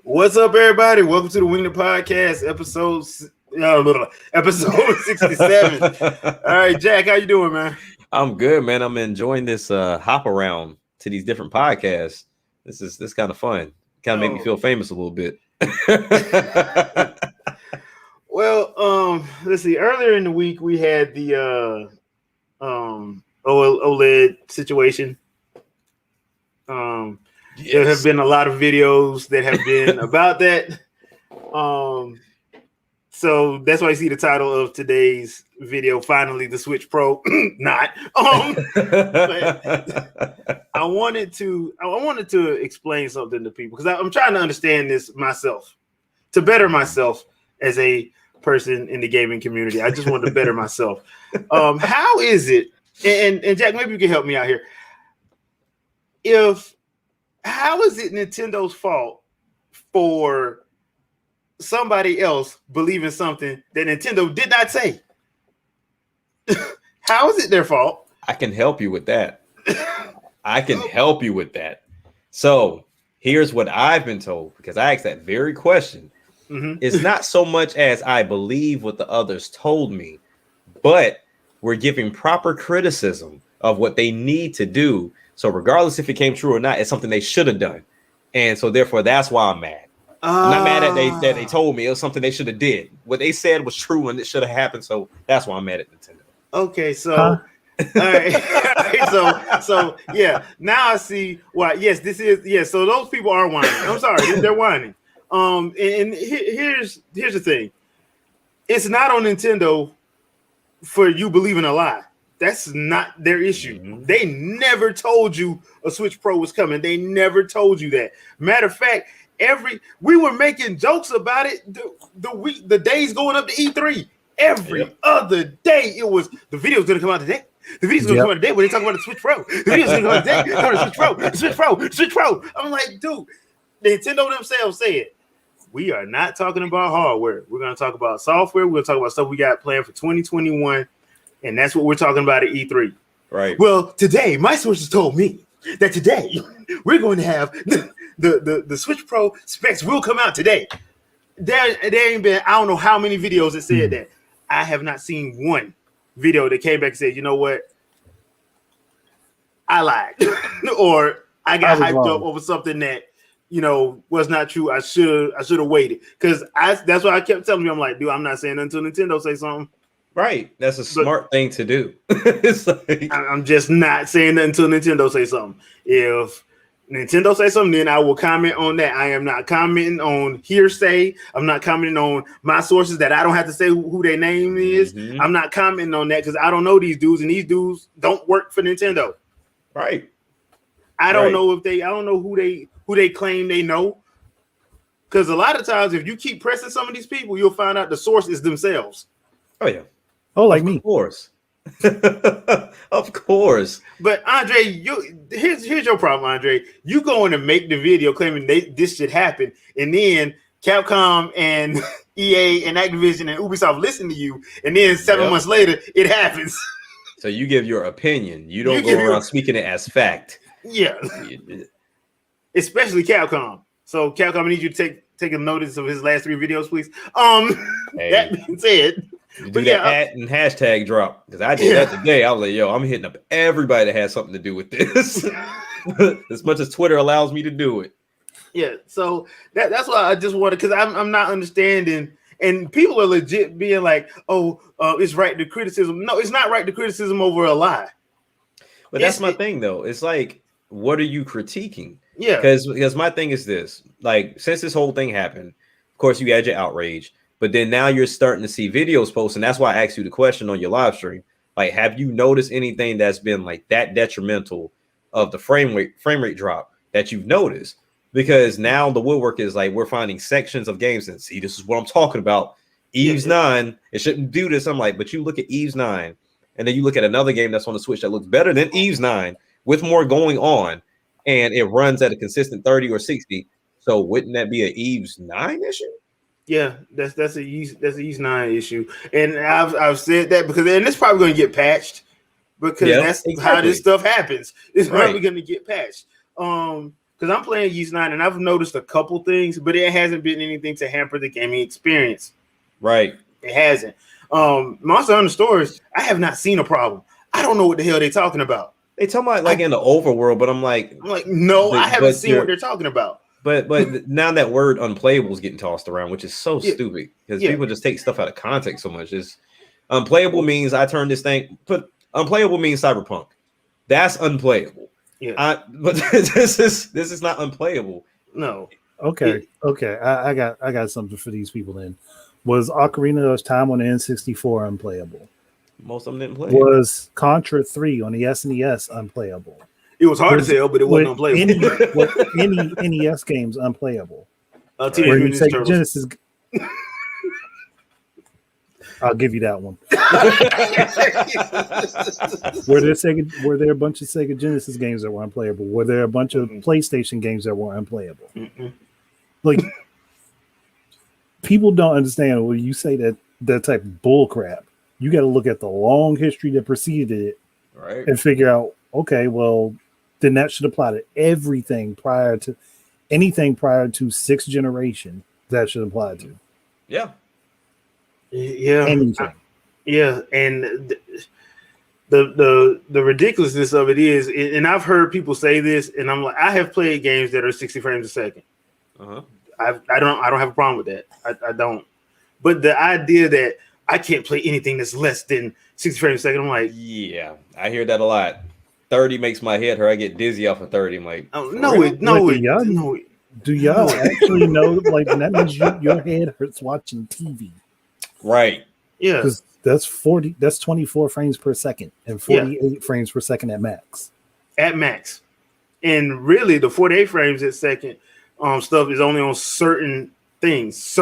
What's up, everybody? Welcome to the Wingin podcast, episode 67. All right, Jack, how you doing, man? I'm good, man. I'm enjoying this hop around to these different podcasts. This kind of fun. Kind of make me feel famous a little bit. Well, let's see. Earlier in the week, we had the OLED situation. There have been a lot of videos that have been about that. So that's why you see the title of today's video, finally the Switch Pro. Not. But I wanted to explain something to people because I'm trying to understand this myself, to better myself as a person in the gaming community. I just wanted to better myself. How is it? And Jack, maybe you can help me out here. How is it Nintendo's fault for somebody else believing something that Nintendo did not say? How is it their fault? I can help you with that. So here's what I've been told, because I asked that very question. Mm-hmm. It's not so much as I believe what the others told me, but we're giving proper criticism of what they need to do. So regardless if it came true or not, it's something they should have done. And so therefore, that's why I'm mad. I'm not mad that they told me. It was something they should have did. What they said was true and it should have happened. So that's why I'm mad at Nintendo. Okay, so all right. So yeah, now I see why. Yes, this is so those people are whining. I'm sorry, they're whining. And here's the thing. It's not on Nintendo for you believing a lie. That's not their issue. Mm-hmm. They never told you a Switch Pro was coming. They never told you that. Matter of fact, we were making jokes about it the days going up to E3. Every other day, it was the video's gonna come out today. The video's gonna come out today when they talk about the Switch Pro. The video's gonna come out today. Talk about the Switch Pro. I'm like, dude, Nintendo themselves said, we are not talking about hardware. We're gonna talk about software. We're gonna talk about stuff we got planned for 2021. And that's what we're talking about at E3. Right. Well, today, my sources told me that today we're going to have the Switch Pro specs will come out today. There ain't been, I don't know how many videos that said that. I have not seen one video that came back and said, you know what? I lied. Or I got hyped up over something that, was not true. I should have waited. Because that's what I kept telling me. I'm like, dude, I'm not saying until Nintendo say something. Right, that's a smart thing to do. It's like, I'm just not saying that until Nintendo say something. If Nintendo say something, then I will comment on that. I am not commenting on hearsay. I'm not commenting on my sources that I don't have to say who their name is. Mm-hmm. I'm not commenting on that because I don't know these dudes, and these dudes don't work for Nintendo. Right. I don't know who they claim they know. Because a lot of times, if you keep pressing some of these people, you'll find out the source is themselves. Oh yeah. Oh, like me. Of course. Of course. But Andre, here's your problem, Andre. You going to make the video claiming this should happen, and then Capcom and EA and Activision and Ubisoft listen to you, and then 7 months later it happens. So you give your opinion. You don't go around speaking it as fact. Yeah. Especially Capcom. So Capcom, I need you to take a notice of his last 3 videos, please. That being said. You do that and hashtag drop, because I did that today. I was like, yo, I'm hitting up everybody that has something to do with this. As much as Twitter allows me to do it. Yeah, so that's why I just wanted, because I'm not understanding, and people are legit being like, it's right to criticism. No, it's not right to criticism over a lie. But that's my thing, though. It's like, what are you critiquing? Yeah. Because my thing is this, like, since this whole thing happened, of course, you had your outrage. But then now you're starting to see videos posted, and that's why I asked you the question on your live stream. Like, have you noticed anything that's been like that detrimental of the frame rate drop that you've noticed? Because now the woodwork is like, we're finding sections of games and see, this is what I'm talking about. Eve's 9, it shouldn't do this. I'm like, but you look at Eve's 9, and then you look at another game that's on the Switch that looks better than Eve's 9 with more going on, and it runs at a consistent 30 or 60. So wouldn't that be an Eve's 9 issue? Yeah, that's a East 9 issue, and I've said that because it's probably going to get patched because that's how this stuff happens. It's probably going to get patched. because I'm playing Yeast 9 and I've noticed a couple things, but it hasn't been anything to hamper the gaming experience. Right. It hasn't. Monster Hunter Stories, I have not seen a problem. I don't know what the hell they're talking about. They talking about like in the overworld, but I'm like, no, I haven't seen what they're talking about. But now that word unplayable is getting tossed around, which is so stupid because people just take stuff out of context so much. Is unplayable means I turn this thing. Unplayable means Cyberpunk. That's unplayable. Yeah. But this is not unplayable. No. Okay. I got something for these people then. Was Ocarina of Time on the N64 unplayable? Most of them didn't play. Was Contra 3 on the SNES unplayable? It was hard to tell, but it wasn't unplayable. Any NES games unplayable? Teenage Mutant Ninja Turtles. Genesis. I'll give you that one. Were there a bunch of Sega Genesis games that were unplayable? Were there a bunch of PlayStation games that were unplayable? Like, people don't understand when you say that type of bull crap. You got to look at the long history that preceded it, right, and figure out, okay, well, then that should apply to anything prior to 6th generation. That should apply to. Yeah. Anything. And the ridiculousness of it is, and I've heard people say this, and I'm like, I have played games that are 60 frames a second. I don't have a problem with that. I don't. But the idea that I can't play anything that's less than 60 frames a second, I'm like, yeah, I hear that a lot. 30 makes my head hurt. I get dizzy off of 30. I'm like, oh, do y'all actually know? Like, that means your head hurts watching TV, right? Yeah, because that's 24 frames per second and 48 frames per second at max. At max, and really the 48 frames a second stuff is only on certain things.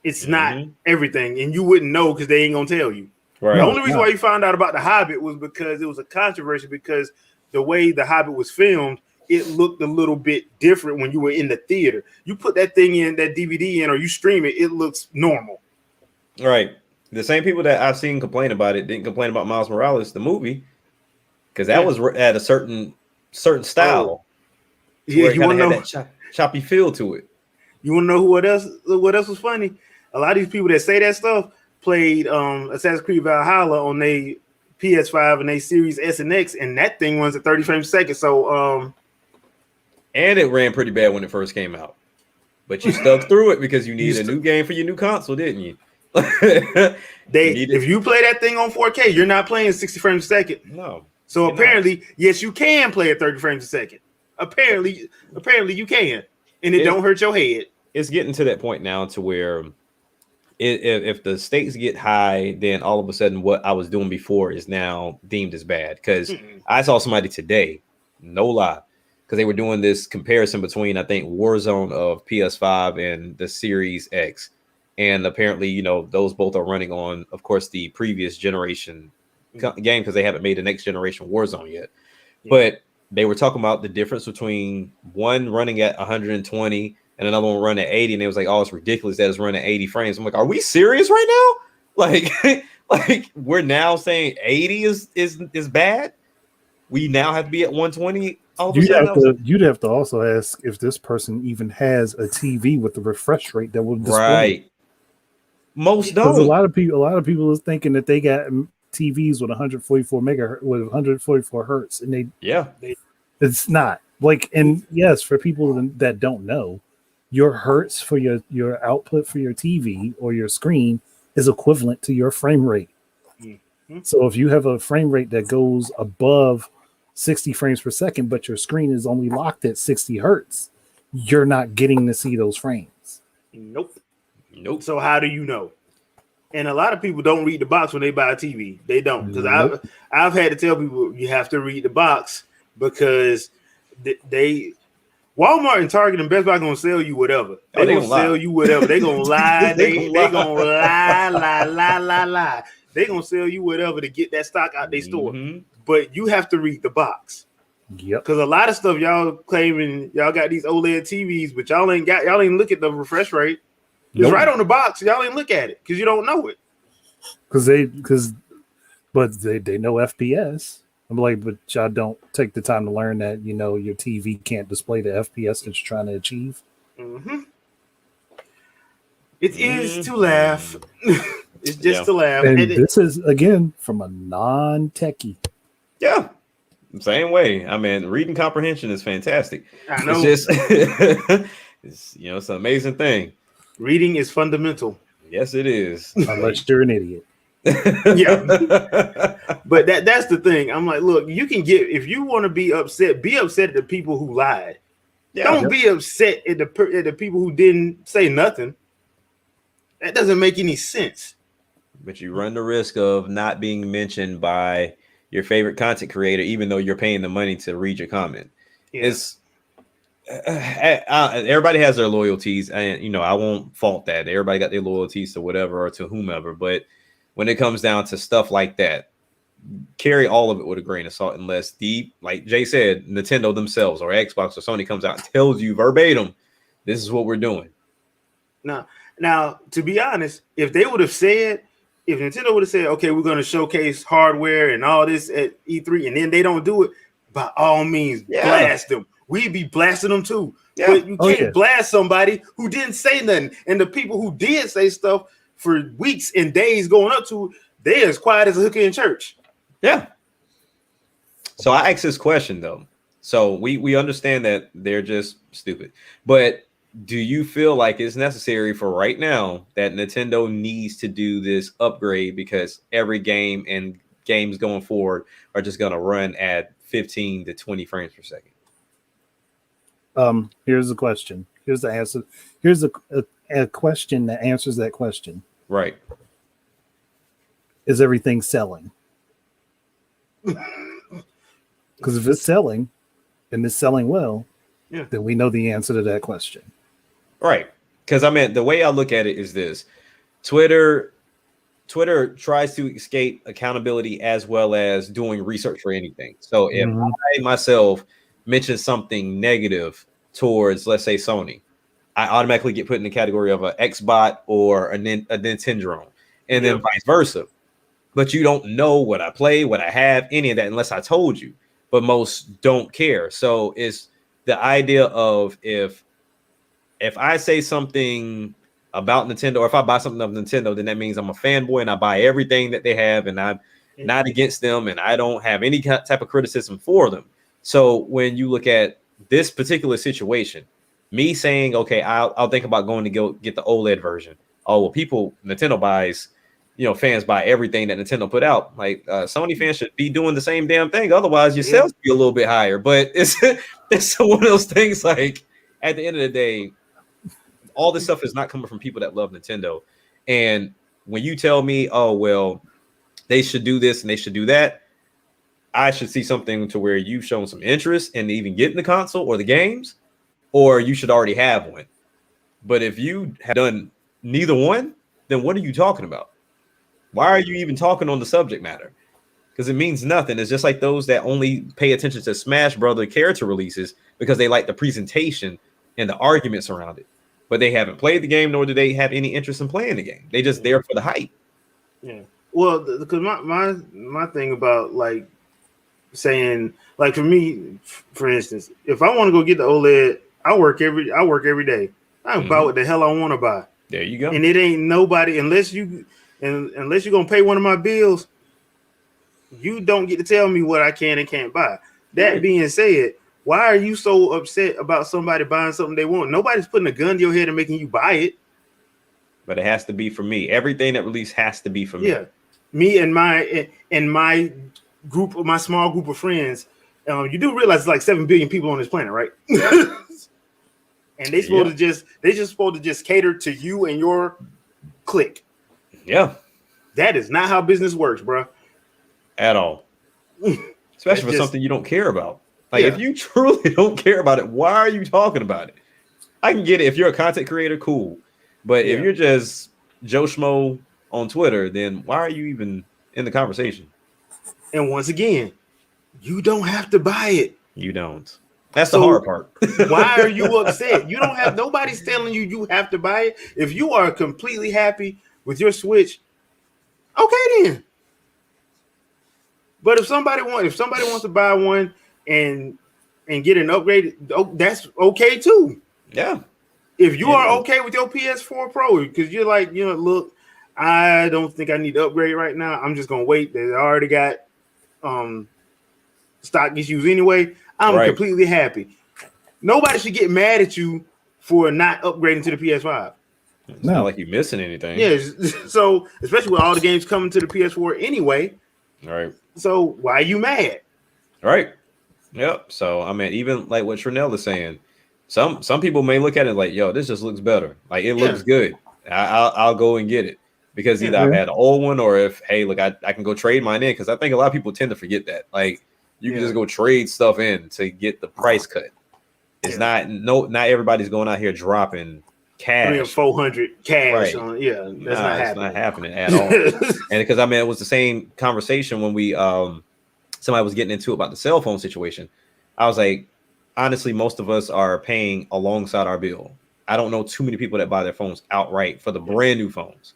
It's not everything, and you wouldn't know because they ain't gonna tell you. Right. The only reason why you found out about The Hobbit was because it was a controversy, because the way The Hobbit was filmed, it looked a little bit different when you were in the theater. You put that thing in, that DVD in, or you stream it, it looks normal. Right. The same people that I've seen complain about it didn't complain about Miles Morales, the movie, because that was at a certain style. Yeah, you want to know that choppy feel to it. You want to know what else was funny? A lot of these people that say that stuff played Assassin's Creed Valhalla on their PS5 and their Series S and X, and that thing runs at 30 frames a second. So, and it ran pretty bad when it first came out, but you stuck through it because you needed a new game for your new console, didn't you? If you play that thing on 4K, you're not playing 60 frames a second. No. So apparently, yes, you can play at 30 frames a second. Apparently you can, and it don't hurt your head. It's getting to that point now to where if the stakes get high, then all of a sudden what I was doing before is now deemed as bad. Because I saw somebody today, no lie, because they were doing this comparison between, I think, Warzone of PS5 and the Series X. And apparently, those both are running on, of course, the previous generation game, because they haven't made the next generation Warzone yet. Yeah. But they were talking about the difference between one running at 120 and another one running at 80, and it was like, oh, it's ridiculous that it's running at 80 frames. I'm like, are we serious right now? Like we're now saying 80 is bad? We now have to be at 120 all of a sudden? You'd have to also ask if this person even has a TV with the refresh rate that will display. Right. Most don't. Because a lot of people is thinking that they got TVs with 144 megahertz with 144 hertz, and it's not. Like, and yes, for people that don't know, your hertz for your output for your TV or your screen is equivalent to your frame rate. Mm-hmm. So if you have a frame rate that goes above 60 frames per second, but your screen is only locked at 60 hertz, you're not getting to see those frames. Nope. So how do you know? And a lot of people don't read the box when they buy a TV. They don't, because I've had to tell people you have to read the box, because Walmart and Target and Best Buy gonna sell you whatever. They gonna sell you whatever. They gonna lie. They gonna lie. They gonna sell you whatever to get that stock out their store. But you have to read the box. Yep. Because a lot of stuff y'all claiming y'all got these OLED TVs, but y'all ain't look at the refresh rate. It's right on the box. Y'all ain't look at it because you don't know it. But they know FPS. I'm like, but y'all don't take the time to learn that, you know, your TV can't display the FPS that you're trying to achieve. Mm-hmm. It is to laugh. It's just to laugh. And this is, again, from a non-techie. Yeah. Same way. I mean, reading comprehension is fantastic. I know. It's just, it's, you know, it's an amazing thing. Reading is fundamental. Yes, it is. Unless you're an idiot. Yeah. But that's the thing. I'm like, look, you can get, if you want to be upset at the people who lied. Yeah. Don't be upset at the people who didn't say nothing. That doesn't make any sense. But you run the risk of not being mentioned by your favorite content creator, even though you're paying the money to read your comment. Yeah. It's everybody has their loyalties, and you know, I won't fault that. Everybody got their loyalties to whatever or to whomever. But when it comes down to stuff like that, carry all of it with a grain of salt, unless like Jay said, Nintendo themselves or Xbox or Sony comes out and tells you verbatim, this is what we're doing. Now, to be honest, if Nintendo would have said, okay, we're going to showcase hardware and all this at E3, and then they don't do it, by all means, blast them. We'd be blasting them too. Yeah. But you can't blast somebody who didn't say nothing. And the people who did say stuff for weeks and days going up to, they're as quiet as a hooker in church. Yeah. So I asked this question, though. So we understand that they're just stupid. But do you feel like it's necessary for right now that Nintendo needs to do this upgrade because every game and games going forward are just going to run at 15 to 20 frames per second? Here's the question. Here's the answer. Here's a question that answers that question. Right. Is everything selling? Because if it's selling and it's selling well, then we know the answer to that question. Right. Because I mean, the way I look at it is this. Twitter tries to escape accountability as well as doing research for anything. So if I myself mention something negative towards, let's say, Sony, I automatically get put in the category of an Xbot or a Nintendo, and then vice versa. But you don't know what I play, what I have, any of that, unless I told you. But most don't care. So it's the idea of if I say something about Nintendo, or if I buy something of Nintendo, then that means I'm a fanboy and I buy everything that they have, and I'm not against them, and I don't have any type of criticism for them. So when you look at this particular situation, me saying, okay, I'll think about going to go get the OLED version. Oh, well, Nintendo buys, you know, fans buy everything that Nintendo put out. Like Sony fans should be doing the same damn thing. Otherwise, your sales be a little bit higher. But it's one of those things. Like at the end of the day, all this stuff is not coming from people that love Nintendo. And when you tell me, oh, well, they should do this and they should do that, I should see something to where you've shown some interest in even getting the console or the games, or you should already have one. But if you have done neither one, then what are you talking about? Why are you even talking on the subject matter? Because it means nothing. It's just like those that only pay attention to Smash Brother character releases because they like the presentation and the arguments around it. But they haven't played the game, nor do they have any interest in playing the game. They just there for the hype. Yeah. Well, because my thing about like saying, like for me, for instance, if I want to go get the OLED, I work every day. I can buy what the hell I want to buy. There you go. And it ain't nobody unless you're gonna pay one of my bills. You don't get to tell me what I can and can't buy. That being said, why are you so upset about somebody buying something they want? Nobody's putting a gun to your head and making you buy it. But it has to be for me. Everything that released has to be for me. Yeah, me and my group, my small group of friends. You do realize it's like 7 billion people on this planet, right? And they supposed to just cater to you and your clique. Yeah, that is not how business works, bro. At all. Especially for something you don't care about. Like if you truly don't care about it, why are you talking about it? I can get it if you're a content creator, cool. But if you're just Joe Schmo on Twitter, then why are you even in the conversation? And once again, you don't have to buy it. You don't. That's the hard part. Why are you upset? You don't have, nobody's telling you have to buy it. If you are completely happy with your Switch, okay then. But if somebody wants to buy one and get an upgrade, that's okay too. Yeah. If you are okay with your PS4 Pro, because you're like, look, I don't think I need to upgrade right now. I'm just gonna wait. They already got stock issues anyway. I'm completely happy. Nobody should get mad at you for not upgrading to the PS5. It's not like you're missing anything. Yeah. So especially with all the games coming to the PS4 anyway. Right. So why are you mad? Right. Yep. So I mean, even like what Trinell is saying, some people may look at it like, yo, this just looks better. Like it looks good. I'll go and get it because either I've had an old one or if look, I can go trade mine in, because I think a lot of people tend to forget that. Like you can just go trade stuff in to get the price cut. It's not everybody's going out here dropping cash. 400 cash on that's not happening. It's not happening at all. And because I mean it was the same conversation when we somebody was getting into about the cell phone situation. I was like, honestly, most of us are paying alongside our bill. I don't know too many people that buy their phones outright for the brand new phones.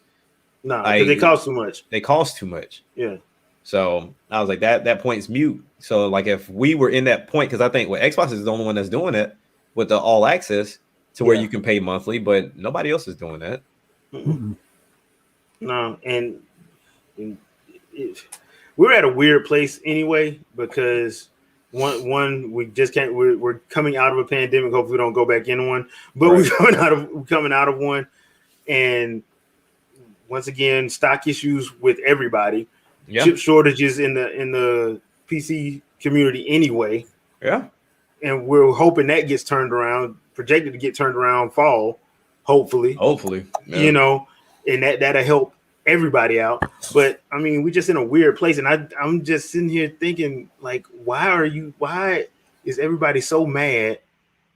No, because they cost too much. They cost too much. Yeah. So I was like, that point's mute. So like if we were in that point, because I think Xbox is the only one that's doing it with the all access to where you can pay monthly, but nobody else is doing that. Mm-hmm. No, and we're at a weird place anyway, because one we just can't. We're coming out of a pandemic. Hopefully, we don't go back in one. But we're coming out of one, and once again, stock issues with everybody. Yeah. Chip shortages in the PC community anyway. Yeah, and we're hoping that gets turned around. Projected to get turned around fall, hopefully. Yeah. And that'll help everybody out. But I mean, we're just in a weird place, and I'm just sitting here thinking, like, why is everybody so mad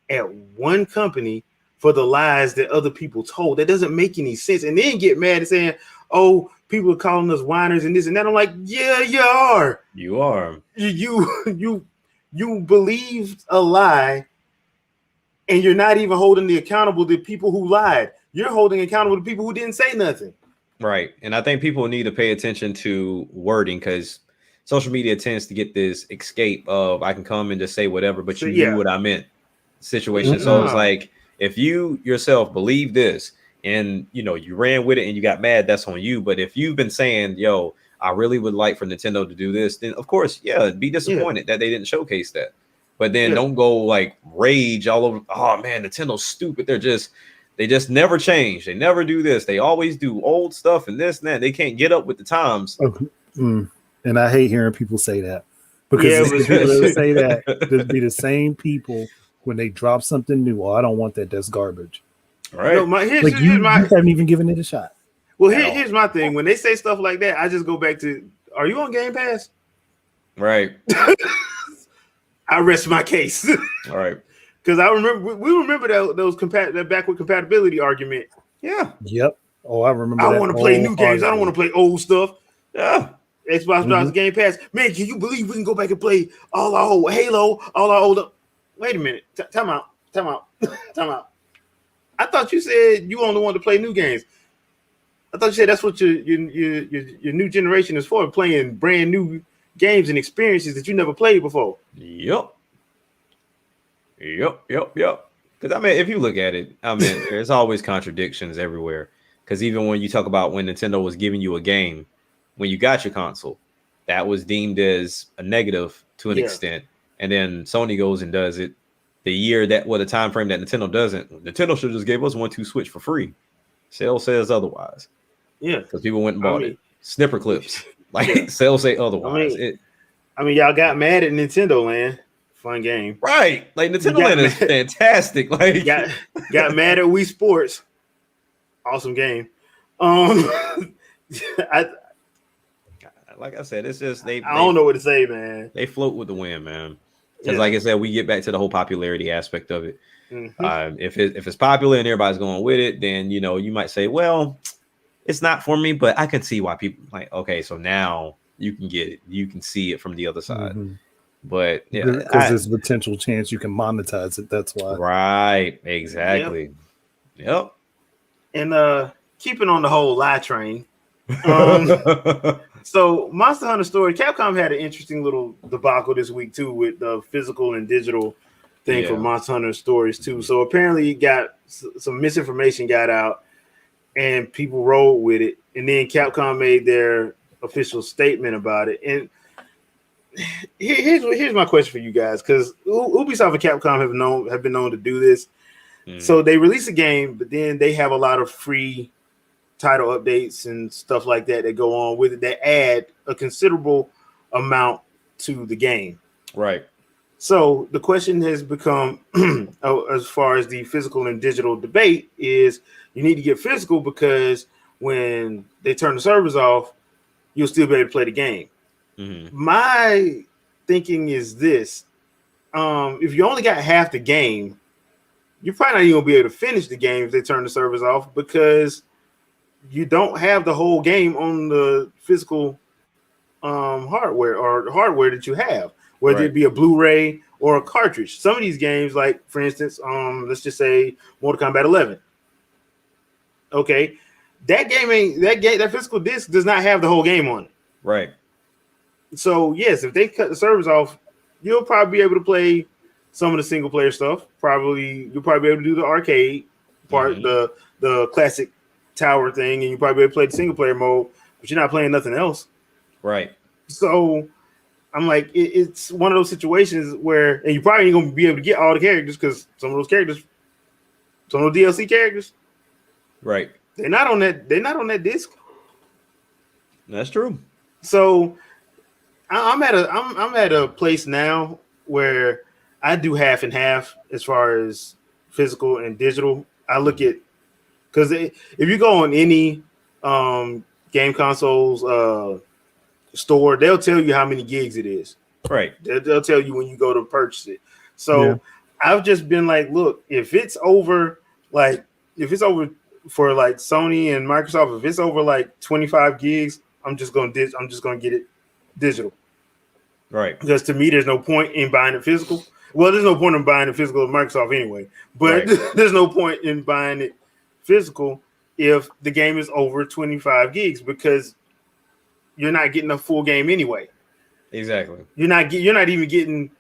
at one company for the lies that other people told? That doesn't make any sense. And then get mad at saying, oh, people are calling us whiners and this and that. I'm like, yeah, you are. You are. You believed a lie, and you're not even holding the accountable to people who lied. You're holding accountable to people who didn't say nothing. Right. And I think people need to pay attention to wording, because social media tends to get this escape of I can come and just say whatever, but you knew what I meant situation. Mm-hmm. So it's like, if you yourself believe this and you ran with it and you got mad, that's on you. But if you've been saying, yo, I really would like for Nintendo to do this, then of course, be disappointed that they didn't showcase that. But then don't go like rage all over. Oh man, Nintendo's stupid. They just never change. They never do this. They always do old stuff and this and that. They can't get up with the times. And I hate hearing people say that, because the people that say that, it'd be the same people when they drop something new. Oh, I don't want that. That's garbage. Right. No, you haven't even given it a shot. Well, here's my thing. When they say stuff like that, I just go back to, are you on Game Pass? Right. I rest my case. All right. Because we remember that backward compatibility argument. Yeah. Yep. Oh, I remember. I want to play new games. I don't want to play old stuff. Yeah. Xbox drives Game Pass. Man, can you believe we can go back and play all our old Halo, all our old? Wait a minute. Time out. I thought you said you only want to play new games. I thought you said that's what your new generation is for, playing brand new games and experiences that you never played before. Yep. Because I mean, if you look at it, I mean, there's always contradictions everywhere. Because even when you talk about when Nintendo was giving you a game, when you got your console, that was deemed as a negative to an extent. And then Sony goes and does it the time frame that Nintendo doesn't. Nintendo should have just gave us 1-2 Switch for free. Sales says otherwise. Yeah. Because people went and bought it. Snipper clips. Sales say otherwise. I mean, y'all got mad at Nintendo Land. Fun game. Right. Like Nintendo Land is fantastic. Like got mad at Wii Sports. Awesome game. Like I said, it's just I don't know what to say, man. They float with the wind, man. Because like I said, we get back to the whole popularity aspect of it. Mm-hmm. If it's popular and everybody's going with it, then you might say, well, it's not for me, but I can see why people like, okay, so now you can get it. You can see it from the other side. Mm-hmm. But yeah, because there's a potential chance you can monetize it. That's why. Right. Exactly. Yep. And keeping on the whole lie train. So Monster Hunter Story, Capcom had an interesting little debacle this week too with the physical and digital thing for Monster Hunter Stories too. So apparently, some misinformation got out, and people rolled with it. And then Capcom made their official statement about it. And here's my question for you guys, because Ubisoft and Capcom have been known to do this. So they release a game, but then they have a lot of free title updates and stuff like that go on with it that add a considerable amount to the game. Right. So the question has become, as far as the physical and digital debate, is you need to get physical because when they turn the servers off, you'll still be able to play the game. My thinking is this: if you only got half the game, you're probably not even gonna be able to finish the game if they turn the servers off, because you don't have the whole game on the physical hardware or hardware that you have, whether it be a Blu-ray or a cartridge. Some of these games, like for instance, let's just say Mortal Kombat 11. Okay, that physical disc does not have the whole game on it. Right. So yes, if they cut the servers off, you'll probably be able to play some of the single player stuff. You'll probably be able to do the arcade part, the classic tower thing, and you probably be able to play the single player mode, but you're not playing nothing else. Right. So I'm like, it's one of those situations where, and you probably ain't gonna be able to get all the characters because some of those DLC characters, right, they're not on that disc. That's true. So I'm at a place now where I do half and half as far as physical and digital. I look at, because if you go on any game consoles store, they'll tell you how many gigs it is. Right. They'll tell you when you go to purchase it. So I've just been like, look, if it's over for like Sony and Microsoft, if it's over like 25 gigs, I'm just gonna get it digital. Right. Because to me, there's no point in buying it physical. Well, there's no point in buying it physical at Microsoft anyway. But there's no point in buying it physical if the game is over 25 gigs, because you're not getting a full game anyway. Exactly. You're not even getting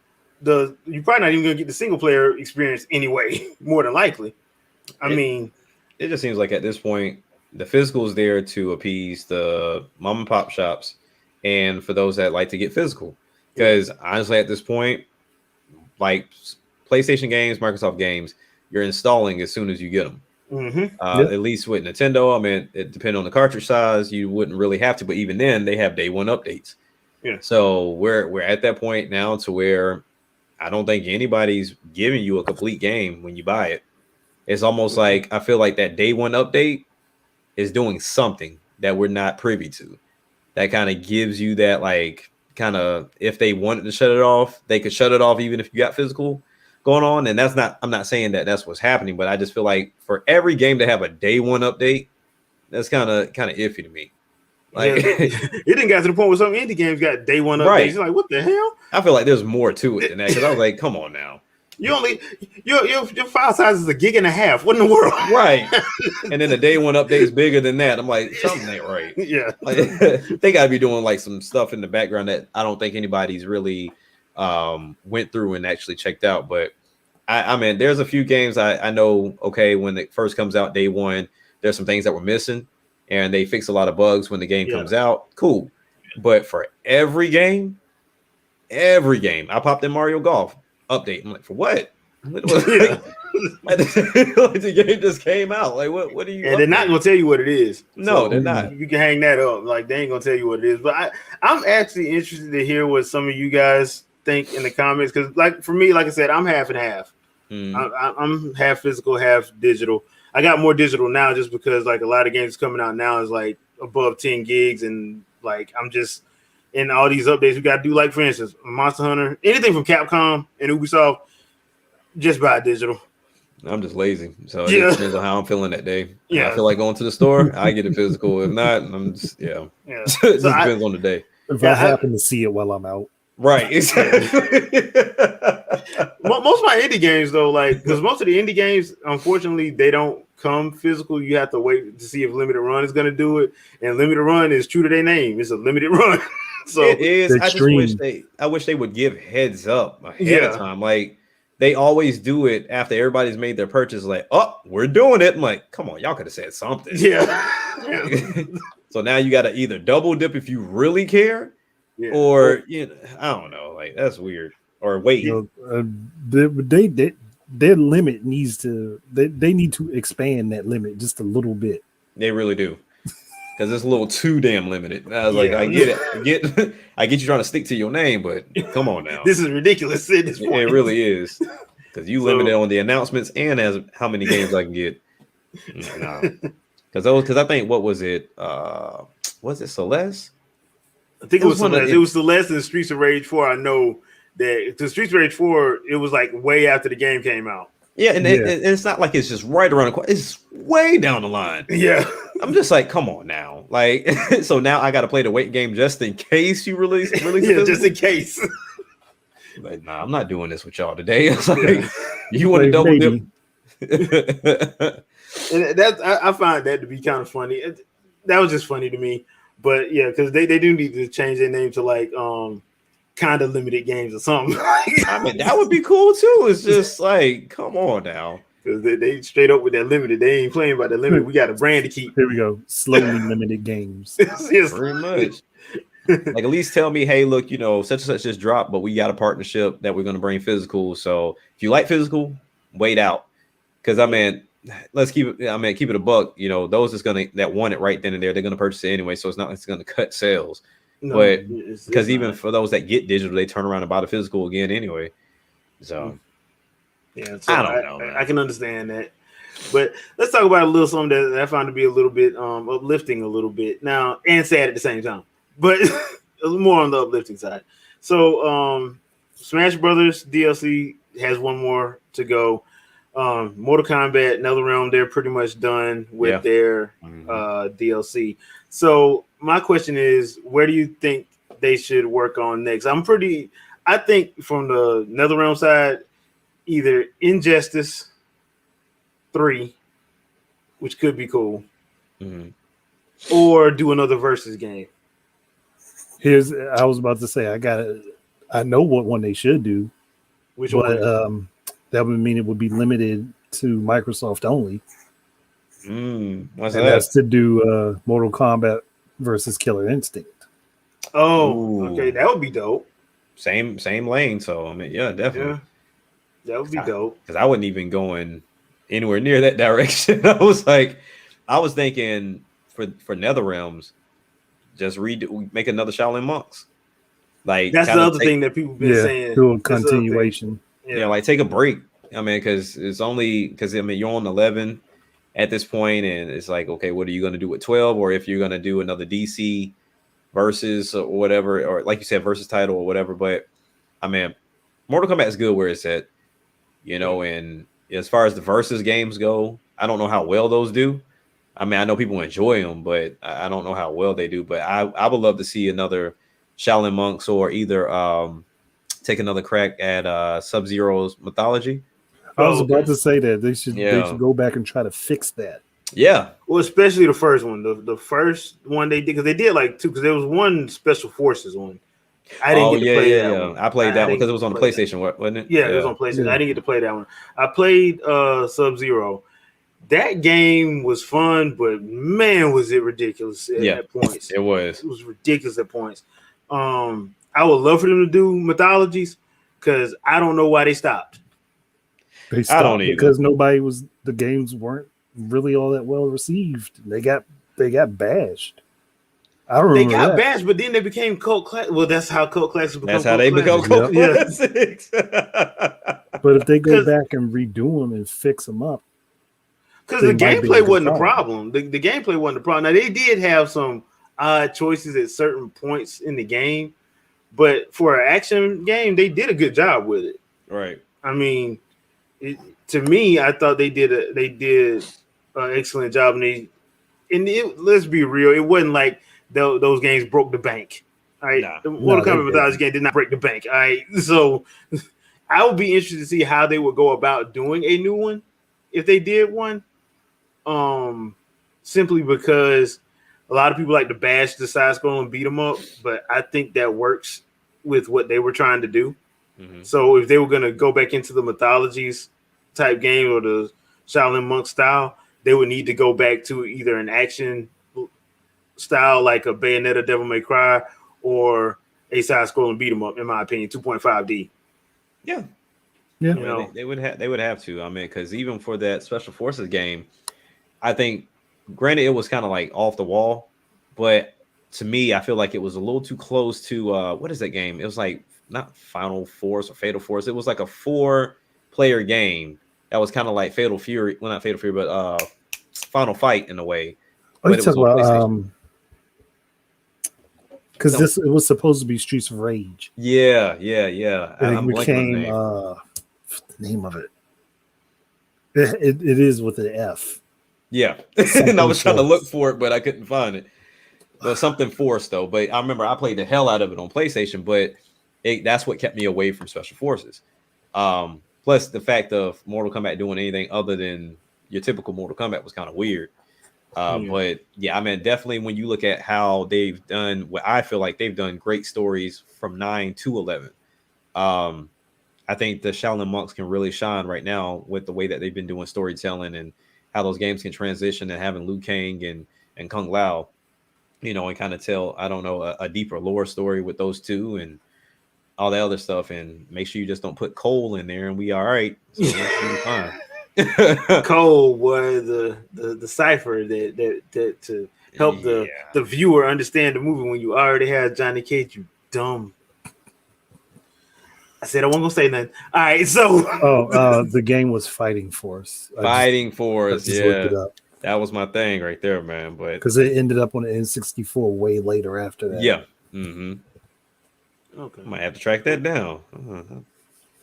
you're probably not even gonna get the single player experience anyway, more than likely. I mean, it just seems like at this point the physical is there to appease the mom and pop shops and for those that like to get physical. Because honestly, at this point, like PlayStation games, Microsoft games, you're installing as soon as you get them. At least with Nintendo, I mean, it depends on the cartridge size. You wouldn't really have to, but even then, they have day one updates. Yeah. So we're at that point now to where I don't think anybody's giving you a complete game when you buy it. It's almost like I feel like that day one update is doing something that we're not privy to. That kind of gives you that, like, kind of, if they wanted to shut it off, they could shut it off even if you got physical going on. And I'm not saying that that's what's happening, but I just feel like for every game to have a day one update, that's kind of iffy to me. Like, it didn't get to the point where some indie games got day one updates. Right. You're like, what the hell? I feel like there's more to it than that, because I was like, come on now. Your file size is 1.5 gigs. What in the world? Right. And then the day one update is bigger than that. I'm like, something ain't right. Yeah. Like, they got to be doing like some stuff in the background that I don't think anybody's really went through and actually checked out. But I mean, there's a few games I know, okay, when it first comes out day one, there's some things that were missing and they fix a lot of bugs when the game comes out. Cool. But for every game, I popped in Mario Golf update. I'm like, for what? Like, the game just came out. Like, what are you? And they're not gonna tell you what it is. No, they're not. You can hang that up. Like, they ain't gonna tell you what it is. But I'm actually interested to hear what some of you guys think in the comments, because, like, for me, like I said, I'm half and half. I'm half physical, half digital. I got more digital now just because, like, a lot of games coming out now is like above 10 gigs, and like I'm just in all these updates we got to do. Like, for instance, Monster Hunter, anything from Capcom and Ubisoft, just buy digital. I'm just lazy, so it depends on how I'm feeling that day. Yeah, I feel like going to the store, I get it physical. If not, I'm just it just depends on the day. If I happen to see it while I'm out, right? Exactly. Most of my indie games, though, like because most of the indie games, unfortunately, they don't come physical. You have to wait to see if Limited Run is going to do it, and Limited Run is true to their name. It's a limited run. So it is. Extreme. I wish they would give heads up ahead of time. Like they always do it after everybody's made their purchase. Like, oh, we're doing it. I'm like, come on, y'all could have said something. Yeah. So now you got to either double dip if you really care, or I don't know. Like that's weird. Or wait. Their limit needs to. They need to expand that limit just a little bit. They really do. Because it's a little too damn limited. I was like, I get it. I get you trying to stick to your name, but come on now. This is ridiculous at this point. It really is. Because you limited on the announcements and as how many games I can get. Because I think what was it? Was it Celeste? I think it was Celeste. It was Celeste and Streets of Rage 4. I know that the Streets of Rage 4, it was like way after the game came out. Yeah, and it's not like it's just right around the corner. It's way down the line. Yeah. I'm just like, come on now. Like, so now I got to play the wait game just in case you release yeah, just in case. Like, nah, I'm not doing this with y'all today. It's like, you want to double dip? And I find that to be kind of funny. That was just funny to me. But yeah, because they do need to change their name to like kind of limited games or something. I mean, that would be cool too. It's just like, come on now. Because they straight up with that limited. They ain't playing by the limit. We got a brand to keep. Here we go. Slowly limited games. Pretty much. Like at least tell me, hey, look, such and such just dropped, but we got a partnership that we're going to bring physical. So if you like physical, wait out. Because let's keep it. Keep it a buck. Those that want it right then and there, they're going to purchase it anyway. So it's not like it's going to cut sales. No, but because even for those that get digital, they turn around and buy the physical again anyway. So yeah, so I don't know. I can understand that. But let's talk about a little something that I found to be a little bit uplifting a little bit now and sad at the same time. But more on the uplifting side. So Smash Brothers DLC has one more to go. Mortal Kombat, NetherRealm, they're pretty much done with their DLC. So my question is, where do you think they should work on next? I think from the NetherRealm side, either Injustice 3, which could be cool, or do another versus game. I was about to say, I know what one they should do. Which one? That would mean it would be limited to Microsoft only. What's and that? that's to do Mortal Kombat versus Killer Instinct. Oh, okay, that would be dope. Same lane. So yeah, definitely. Yeah, that would be dope. Because I wasn't even going anywhere near that direction. I was thinking for NetherRealms, just make another Shaolin Monks. Like that's the other thing that people been saying. Do a continuation. Yeah, like take a break. Because you're on 11 at this point, and it's like, okay, what are you going to do with 12? Or if you're going to do another DC versus or whatever, or like you said, versus title or whatever. But Mortal Kombat is good where it's at, and as far as the versus games go, I don't know how well those do. I know people enjoy them, but I don't know how well they do. But I would love to see another Shaolin Monks or either take another crack at Sub-Zero's mythology. I was about to say that they should go back and try to fix that. Yeah. Well, especially the first one. The first one they did, because they did like two, because there was one Special Forces one. I didn't get to play that one. I played that one because it was on the PlayStation, wasn't it? Yeah, it was on PlayStation. I didn't get to play that one. I played Sub-Zero. That game was fun, but man, was it ridiculous at points. It was. It was ridiculous at points. I would love for them to do mythologies, because I don't know why they stopped. They stopped because the games weren't really all that well received. They got bashed. I remember they got bashed, but then they became cult classics. Well, that's how cult classics become. That's how they become cult classics. But if they go back and redo them and fix them up, because the gameplay wasn't the problem. The gameplay wasn't the problem. Now they did have some odd choices at certain points in the game, but for an action game, they did a good job with it. Right. To me, I thought they did an excellent job, let's be real, it wasn't like those games broke the bank. All right, the Mortal Kombat Mythology game did not break the bank. All right, so I would be interested to see how they would go about doing a new one if they did one. Simply because a lot of people like to bash the side scroll and beat them up, but I think that works with what they were trying to do. Mm-hmm. So if they were going to go back into the mythologies type game or the Shaolin Monk style, they would need to go back to either an action style like a Bayonetta, Devil May Cry, or a side scroll and beat 'em up. In my opinion, 2.5D. Yeah, yeah. I mean, they would have to. I mean, because even for that Special Forces game, I think, granted, it was kind of like off the wall, but to me, I feel like it was a little too close to what is that game? It was like not Final Force or Fatal Force. It was like a 4-player game that was kind of like Fatal Fury. Well, not Fatal Fury, but Final Fight in a way. Oh, you talk about because it was supposed to be Streets of Rage. Yeah. And it became the name of it. It is with an F. Yeah, and I was trying to look for it, but I couldn't find it. But something Force though. But I remember I played the hell out of it on PlayStation, but that's what kept me away from Special Forces. Plus the fact of Mortal Kombat doing anything other than your typical Mortal Kombat was kind of weird. But yeah, I mean, definitely when you look at how they've done what I feel like they've done great stories from 9 to 11. I think the Shaolin Monks can really shine right now with the way that they've been doing storytelling and how those games can transition, and having Liu Kang and Kung Lao, and kind of tell, I don't know, a deeper lore story with those two and all that other stuff. And make sure you just don't put Cole in there and we all right. So that's fine. Cole was the cipher that to help the viewer understand the movie when you already have Johnny Cage, you dumb. I said I wasn't gonna say nothing. All right, so the game was Fighting Force. Fighting Force, yeah, looked it up. That was my thing right there, man. But because it ended up on the N64 way later after that. Yeah. Mm-hmm. Okay. Might have to track that down.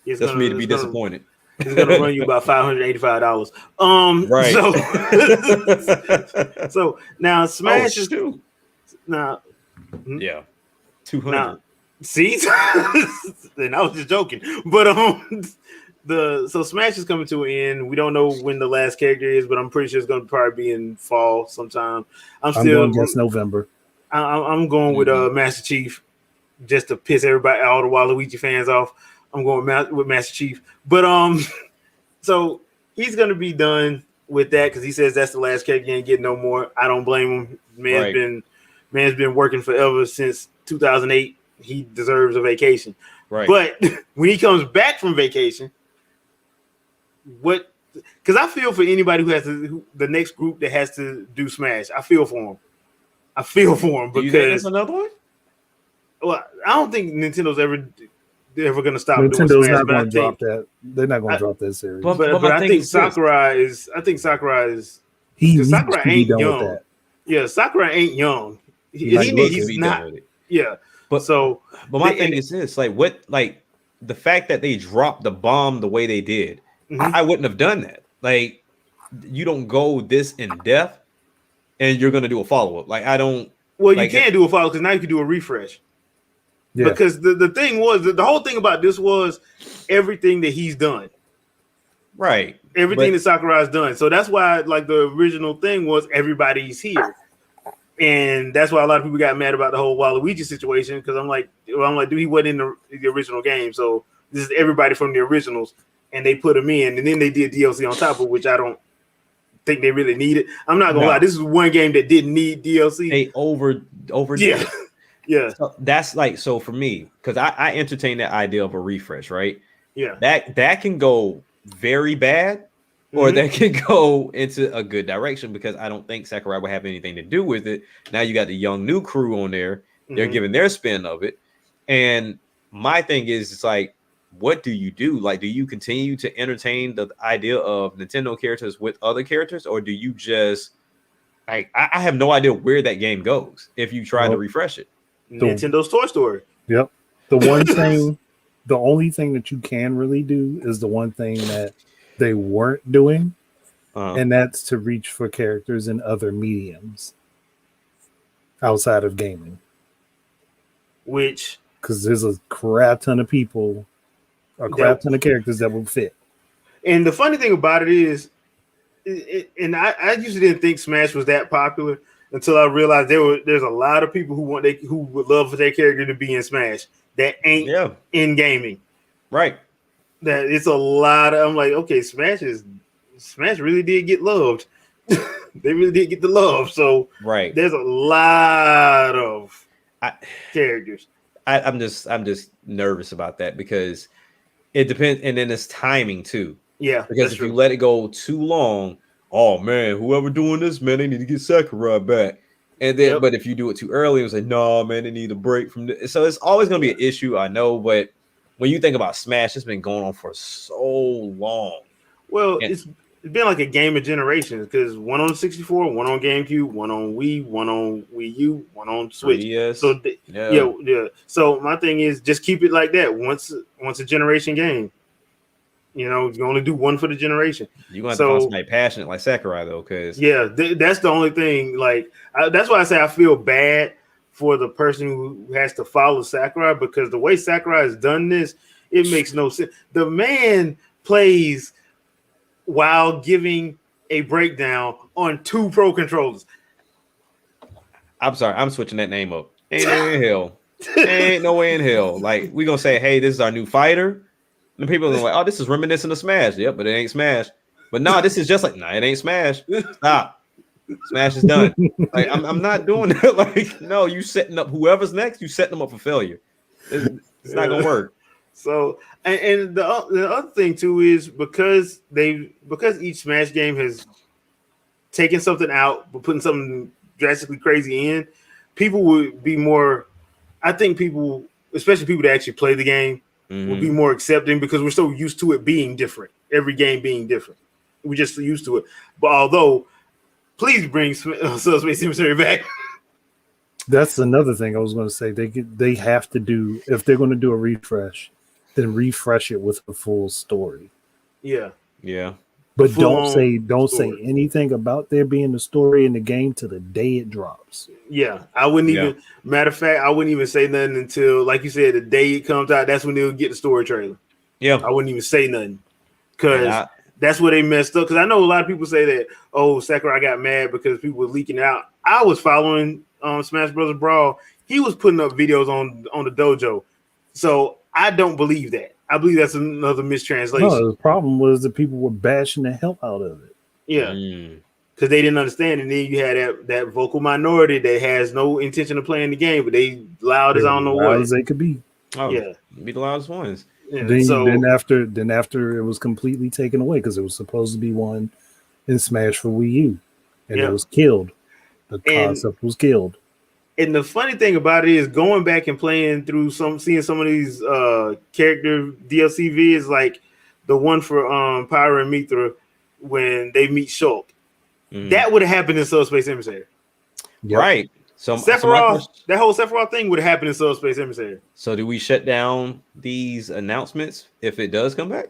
That's for me to be disappointed. It's gonna run you about $585. Right. So now Smash is now. Yeah. 200. See, and I was just joking, but so Smash is coming to an end. We don't know when the last character is, but I'm pretty sure it's going to probably be in fall sometime. I'm going against November. I'm going with Master Chief just to piss everybody, all the Waluigi fans off. I'm going with Master Chief, but so he's going to be done with that because he says that's the last character. He ain't getting no more. I don't blame him. Man's been working forever since 2008. He deserves a vacation. Right. But when he comes back from vacation, because I feel for anybody who has the next group that has to do Smash. I feel for him. Because do you think there's another one? Well, I don't think Nintendo's ever going to stop Nintendo's doing Smash. Not going to drop that. They're not going to drop that series. But I think Sakurai is. Sakurai ain't young. Yeah, Sakurai ain't young. He's not. Yeah. But my thing is this: the fact that they dropped the bomb the way they did, I wouldn't have done that. Like, you don't go this in depth, and you're gonna do a follow up. Like, I don't. Well, you can't do a follow because now you can do a refresh. Yeah. Because the thing was the whole thing about this was everything that he's done. Right. Everything that Sakurai's done. So that's why the original thing was everybody's here. And that's why a lot of people got mad about the whole Waluigi situation because I'm like, dude, he wasn't in the original game, so this is everybody from the originals, and they put him in, and then they did DLC on top of which I don't think they really needed. I'm not gonna lie, this is one game that didn't need DLC. They over yeah, yeah. So that's so for me because I entertain that idea of a refresh, right? Yeah, that can go very bad. Or that can go into a good direction because I don't think Sakurai will have anything to do with it. Now you got the young new crew on there. They're giving their spin of it. And my thing is, it's what do you do? Do you continue to entertain the idea of Nintendo characters with other characters? Or do you just, I have no idea where that game goes if you try to refresh it. Nintendo's Toy Story. Yep. The only thing that you can really do is the one thing that they weren't doing, and that's to reach for characters in other mediums outside of gaming. Which, because there's a crap ton of people a crap ton of characters that would fit. And the funny thing about it is, and I usually didn't think Smash was that popular until I realized there's a lot of people who would love for their character to be in Smash that ain't in gaming. Right. That it's a lot of, I'm like, okay, Smash really did get loved. They really did get the love. So there's a lot of characters. I'm just nervous about that because it depends, and then it's timing too. Yeah, because if you let it go too long, oh man, whoever doing this, man, they need to get Sakurai back. And then, but if you do it too early, it was like, no, man, they need a break from this. So it's always going to be an issue, I know. But when you think about Smash, it's been going on for so long. Well, it's been like a game of generations because one on 64, one on GameCube, one on Wii, one on Wii U, one on Switch. Yes. So yeah. So my thing is just keep it like that. Once a generation game. You know, you only do one for the generation. You're going to have to find somebody passionate like Sakurai, though, because... Yeah, that's the only thing. Like, that's why I say I feel bad for the person who has to follow Sakurai, because the way Sakurai has done this, it makes no sense. The man plays while giving a breakdown on 2 Pro controllers. I'm sorry, I'm switching that name up. Ain't no way in hell. Ain't no way in hell. Like, we're going to say, hey, this is our new fighter. And people are like, oh, this is reminiscent of Smash. Yep, but it ain't Smash. But no, this is just like, it ain't Smash. Stop. Smash is done. Like, I'm not doing that. Like, no, you setting up whoever's next, you setting them up for failure. It's not gonna work. So, and the other thing too is because each Smash game has taken something out but putting something drastically crazy in, people would be more. I think people, especially people that actually play the game, will be more accepting because we're so used to it being different. Every game being different. We're just so used to it. But although, please bring Subspace Emissary back. That's another thing I was going to say. They have to do, if they're going to do a refresh, then refresh it with a full story. Yeah. Yeah. But don't say anything about there being a story in the game till the day it drops. Yeah, I wouldn't even. Matter of fact, I wouldn't even say nothing until, like you said, the day it comes out. That's when they'll get the story trailer. Yeah, I wouldn't even say nothing because that's where they messed up. Because I know a lot of people say that, oh, Sakurai got mad because people were leaking out. I was following Smash Brothers Brawl. He was putting up videos on the dojo, so I don't believe that. I believe that's another mistranslation. No, the problem was that people were bashing the hell out of it. Yeah, because they didn't understand. And then you had that vocal minority that has no intention of playing the game, but they loud as I don't know what. As they could be. Oh, yeah, be the loudest ones. Yeah, then after it was completely taken away because it was supposed to be one in Smash for Wii U, and it was killed. The concept was killed. And the funny thing about it is going back and playing through seeing some of these character DLC vids, like the one for Pyra and Mithra when they meet Shulk. That would have happened in Subspace Emissary. Yep. Right. So Sephiroth, that whole Sephiroth thing would have happened in Subspace Emissary. So do we shut down these announcements if it does come back?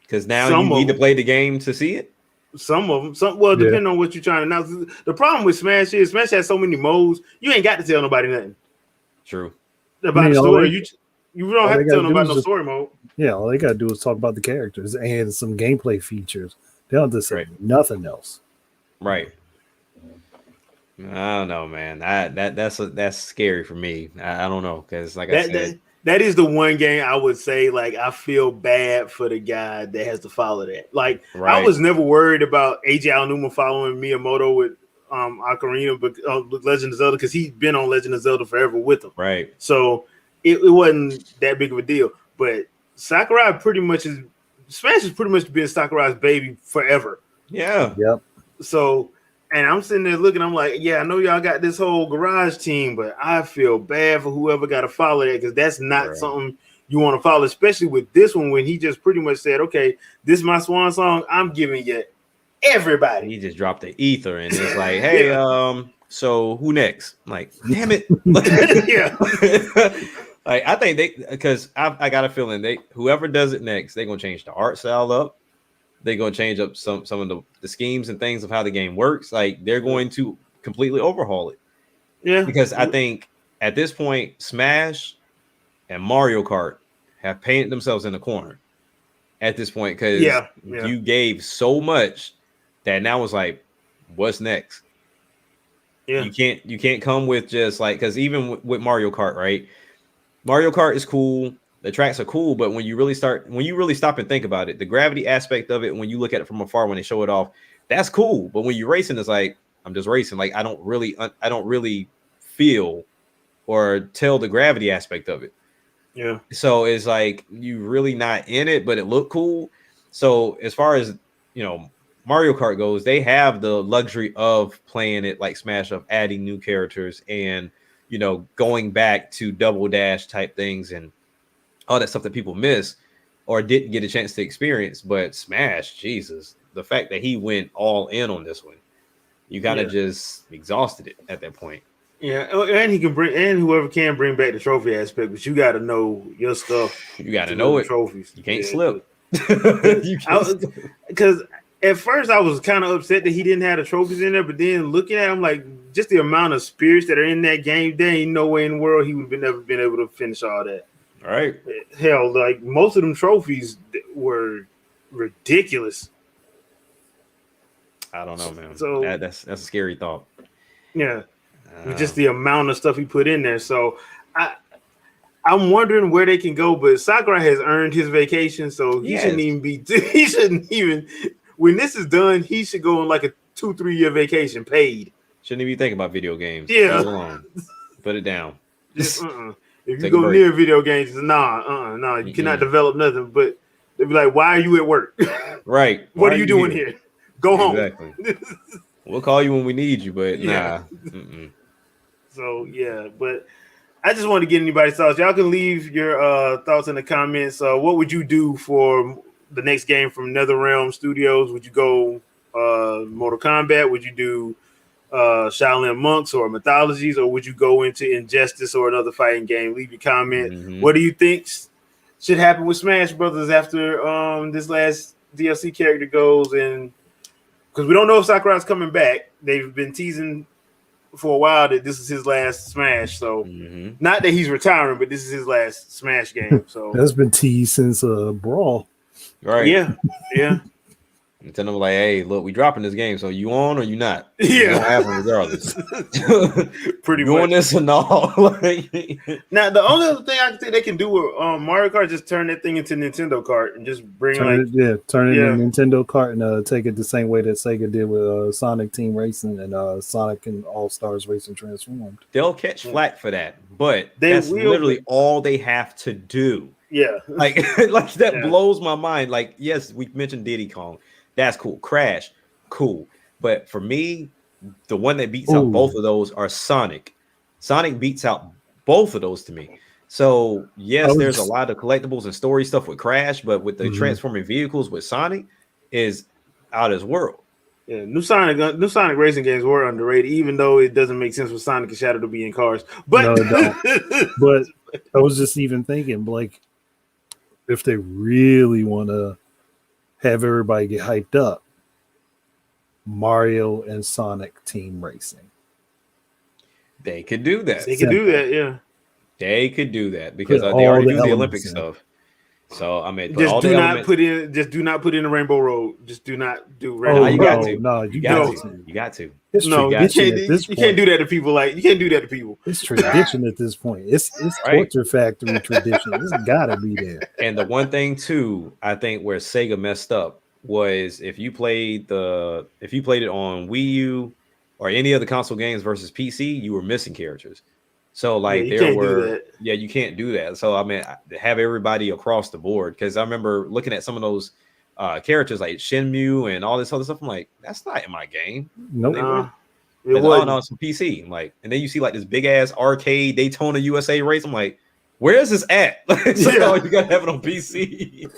Because now you need to play the game to see it? Some of them. Depending on what you're trying to announce. The problem with Smash is Smash has so many modes, you ain't got to tell nobody nothing. True. About the story. You don't have to tell nobody no story mode. Yeah, all they got to do is talk about the characters and some gameplay features. They don't have to say nothing else. Right. I don't know, man. That's scary for me. I don't know because, like I said, that is the one game I would say, like, I feel bad for the guy that has to follow that. Like, I was never worried about AJ Aonuma following Miyamoto with Ocarina, but Legend of Zelda, because he's been on Legend of Zelda forever with him. Right. So it wasn't that big of a deal. But Sakurai Smash has pretty much been Sakurai's baby forever. Yeah. Yep. So. And I'm sitting there looking, I'm like, yeah, I know y'all got this whole garage team, but I feel bad for whoever got to follow that because that's not something you want to follow, especially with this one when he just pretty much said, okay, this is my swan song. I'm giving you everybody. He just dropped the ether and it's like, hey, so who next? I'm like, damn it. Yeah. Like, I think because I got a feeling whoever does it next, they're going to change the art style up. They're going to change up some of the schemes and things of how the game works. Like, they're going to completely overhaul it. Yeah. Because I think at this point, Smash and Mario Kart have painted themselves in a corner at this point because you gave so much that now it's like, what's next? Yeah. You can't come with just like, because even with Mario Kart, right? Mario Kart is cool. The tracks are cool, but when you really stop and think about it, the gravity aspect of it, when you look at it from afar, when they show it off, that's cool. But when you're racing, it's like, I'm just racing. Like I don't really feel or tell the gravity aspect of it. Yeah. So it's like you really not in it, but it looked cool. So as far as Mario Kart goes, they have the luxury of playing it like Smash, of adding new characters and going back to double dash type things and all that stuff that people miss or didn't get a chance to experience. But Smash, Jesus, the fact that he went all in on this one, you kind of just exhausted it at that point. Yeah, and he can whoever can bring back the trophy aspect, but you got to know your stuff. You got to know it. Trophies. You can't slip. Because at first I was kind of upset that he didn't have the trophies in there, but then looking at him, like just the amount of spirits that are in that game, there ain't no way in the world he would have never been able to finish all that. All right. Hell, like most of them trophies were ridiculous. I don't know, man. So that's a scary thought. Yeah. Just the amount of stuff he put in there. So I'm wondering where they can go, but Sakurai has earned his vacation, so he shouldn't even when this is done, he should go on like a 2-3 year vacation paid. Shouldn't even be thinking about video games. Yeah. Put it down. Just, If you go near video games, you cannot develop nothing. But they'll be like, why are you at work? Right. What are you doing here? Go home. We'll call you when we need you, but nah. So, but I just want to get anybody's thoughts. Y'all can leave your thoughts in the comments. What would you do for the next game from NetherRealm Studios? Would you go Mortal Kombat? Would you do Shaolin Monks or Mythologies? Or would you go into Injustice or another fighting game? Leave your comment. Mm-hmm. What do you think should happen with Smash Brothers after this last DLC character goes? And because we don't know if Sakurai's coming back. They've been teasing for a while that this is his last Smash, so not that he's retiring, but this is his last Smash game. So that's been teased since Brawl, right? Yeah. And tell them like, hey, look, we dropping this game, so you on or you not? Yeah, you don't have them regardless. Pretty you much on this and all. Now, the only other thing I think they can do with Mario Kart, just turn that thing into Nintendo Kart and just bring turn it into Nintendo Kart and take it the same way that Sega did with Sonic Team Racing and Sonic and All Stars Racing Transformed. They'll catch flack for that, but that's literally all they have to do. Yeah, like that blows my mind. Like, yes, we mentioned Diddy Kong. That's cool. Crash, cool. But for me, the one that beats out both of those are Sonic. Sonic beats out both of those to me. So, yes, there's a lot of collectibles and story stuff with Crash, but with the transforming vehicles with Sonic is out of this world. Yeah, new Sonic racing games were underrated, even though it doesn't make sense for Sonic and Shadow to be in cars. But no, it don't. But I was just even thinking, like, if they really want to have everybody get hyped up, Mario and Sonic Team Racing. They could do that. They could do that, yeah. They could do that because they already do the Olympic stuff. So I mean, just do not put in the Rainbow Road. Just do not do Rainbow. You got to. No, you got to. You got to. It's no, you can't do that to people. Like you can't do that to people. It's tradition at this point. It's Torture Factory tradition. It's gotta be there. And the one thing too, I think where Sega messed up was if you played it on Wii U or any other console games versus PC, you were missing characters. So like you can't do that. So I mean, have everybody across the board, because I remember looking at some of those characters like Shenmue and all this other stuff. I'm like, that's not in my game. Nope. It was some PC. I'm like, and then you see like this big ass arcade Daytona USA race. I'm like, where is this at? You gotta have it on PC.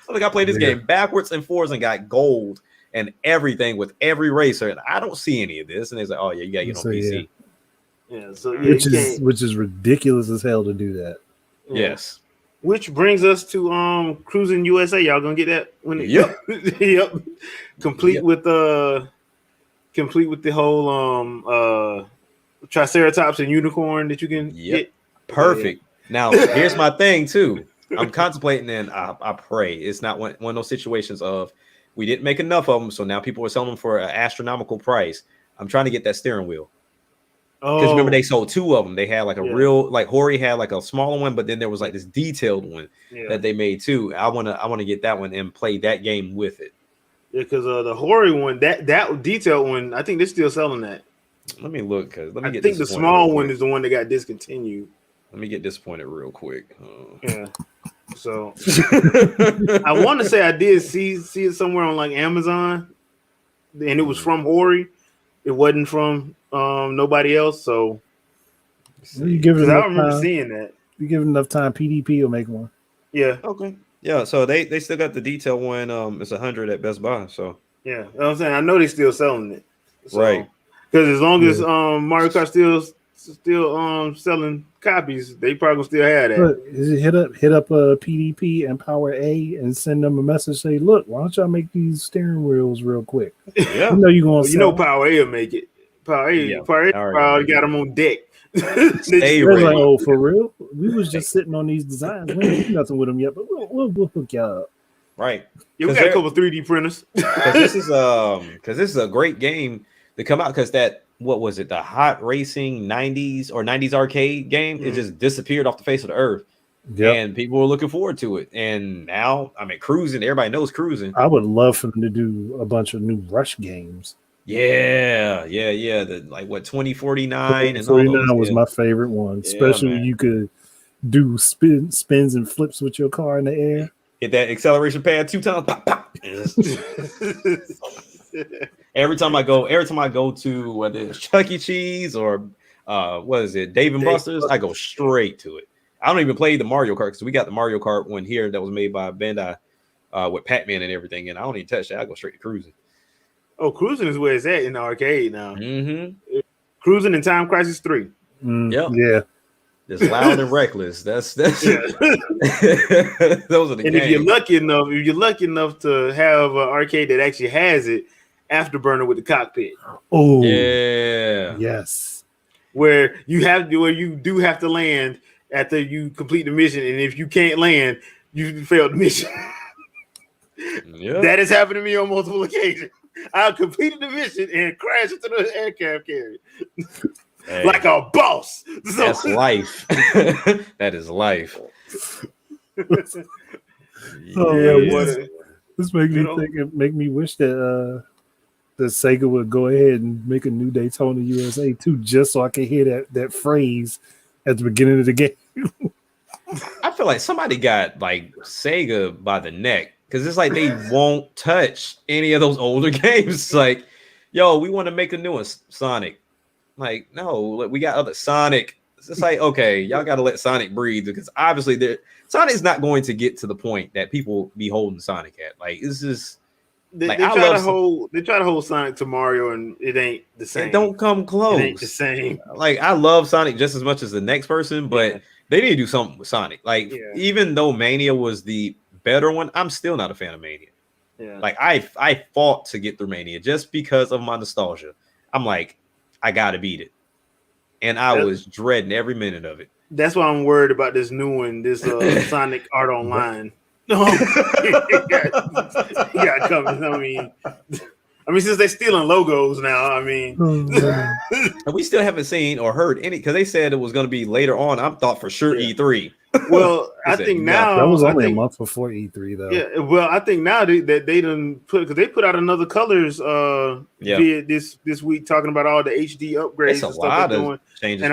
Like I played this game backwards and forwards and got gold and everything with every racer, and I don't see any of this. And it's like, oh yeah, you gotta get on PC. Yeah, so which is ridiculous as hell to do that. Yeah. Yes. Which brings us to Cruising USA. Y'all gonna get that when yep. Complete with the whole Triceratops and unicorn that you can get. Perfect. Now here's my thing too. I'm contemplating, and I pray it's not one of those situations of we didn't make enough of them, so now people are selling them for an astronomical price. I'm trying to get that steering wheel. Because remember, they sold 2 of them. They had like a real, like Hori had like a smaller one, but then there was like this detailed one that they made too. I wanna get that one and play that game with it. Yeah, because the Hori one, that detailed one, I think they're still selling that. Let me look, because I think the small one is the one that got discontinued. Let me get disappointed real quick. Yeah. So I want to say I did see it somewhere on like Amazon, and it was from Hori. It wasn't from nobody else. So you give it I remember seeing that. You give it enough time, PDP will make one. Yeah. Okay. Yeah. So they still got the detail one. It's 100 at Best Buy. So yeah, you know what I'm saying, I know they still selling it. So, right. Because as long as Mario Kart still selling copies, they probably gonna still have that. Look, hit up a PDP and Power A and send them a message. Say, look, why don't y'all make these steering wheels real quick? Yeah, you know you're gonna. You know, Power A will make it. Power A probably got them on deck. Like, oh, for real? We was just sitting on these designs. We ain't do nothing with them yet, but we'll hook y'all up. Right. Yeah, we got a couple 3D printers. Because this is a great game to come out, because that, what was it, the hot racing 90s or 90s arcade game, it just disappeared off the face of the earth. And people were looking forward to it. And now, I mean, cruising, everybody knows cruising. I would love for them to do a bunch of new Rush games. Yeah. The, like, what, 2049 and 49 was my favorite one, especially when you could do spins and flips with your car in the air. Hit that acceleration pad 2 times. Pop, pop. Every time I go to whether it's Chuck E. Cheese or what is it, Dave and Buster's, I go straight to it. I don't even play the Mario Kart, because we got the Mario Kart one here that was made by Bandai with Pac-Man and everything, and I don't even touch that. I go straight to cruising. Oh, cruising is where it's at in the arcade now. Mm-hmm. Cruising and Time Crisis 3. Yeah. It's loud and reckless. That's those are the games. If you're lucky enough to have an arcade that actually has it, Afterburner with the cockpit. Oh yeah. Yes. Where you do have to land after you complete the mission, and if you can't land, you failed the mission. That has happened to me on multiple occasions. I completed the mission and crashed into the aircraft carrier. Hey, like a boss. That's life. That is life. This make me wish that Sega would go ahead and make a new Daytona USA too, just so I can hear that phrase at the beginning of the game. I feel like somebody got like Sega by the neck, because it's like they won't touch any of those older games. It's like, yo, we want to make a new one, Sonic. Like, no, we got other Sonic. It's just like, okay, y'all got to let Sonic breathe, because obviously Sonic's not going to get to the point that people be holding Sonic at. Like, this is they try to hold Sonic to Mario, and it ain't the same. It don't come close. It ain't the same. Like, I love Sonic just as much as the next person, but they need to do something with Sonic. Like, even though Mania was the better one, I'm still not a fan of Mania. Yeah. Like, I fought to get through Mania just because of my nostalgia. I'm like, I gotta beat it, and I was dreading every minute of it. That's why I'm worried about this new one, this Sonic Art Online. Yeah, coming. I mean, since they're stealing logos now, I mean, and we still haven't seen or heard any, because they said it was going to be later on. I thought for sure E3. Well, I think now that was only a month before E3, though. Yeah, well, I think now they done put, because they put out another colors via this week, talking about all the HD upgrades and stuff they're doing. Changes,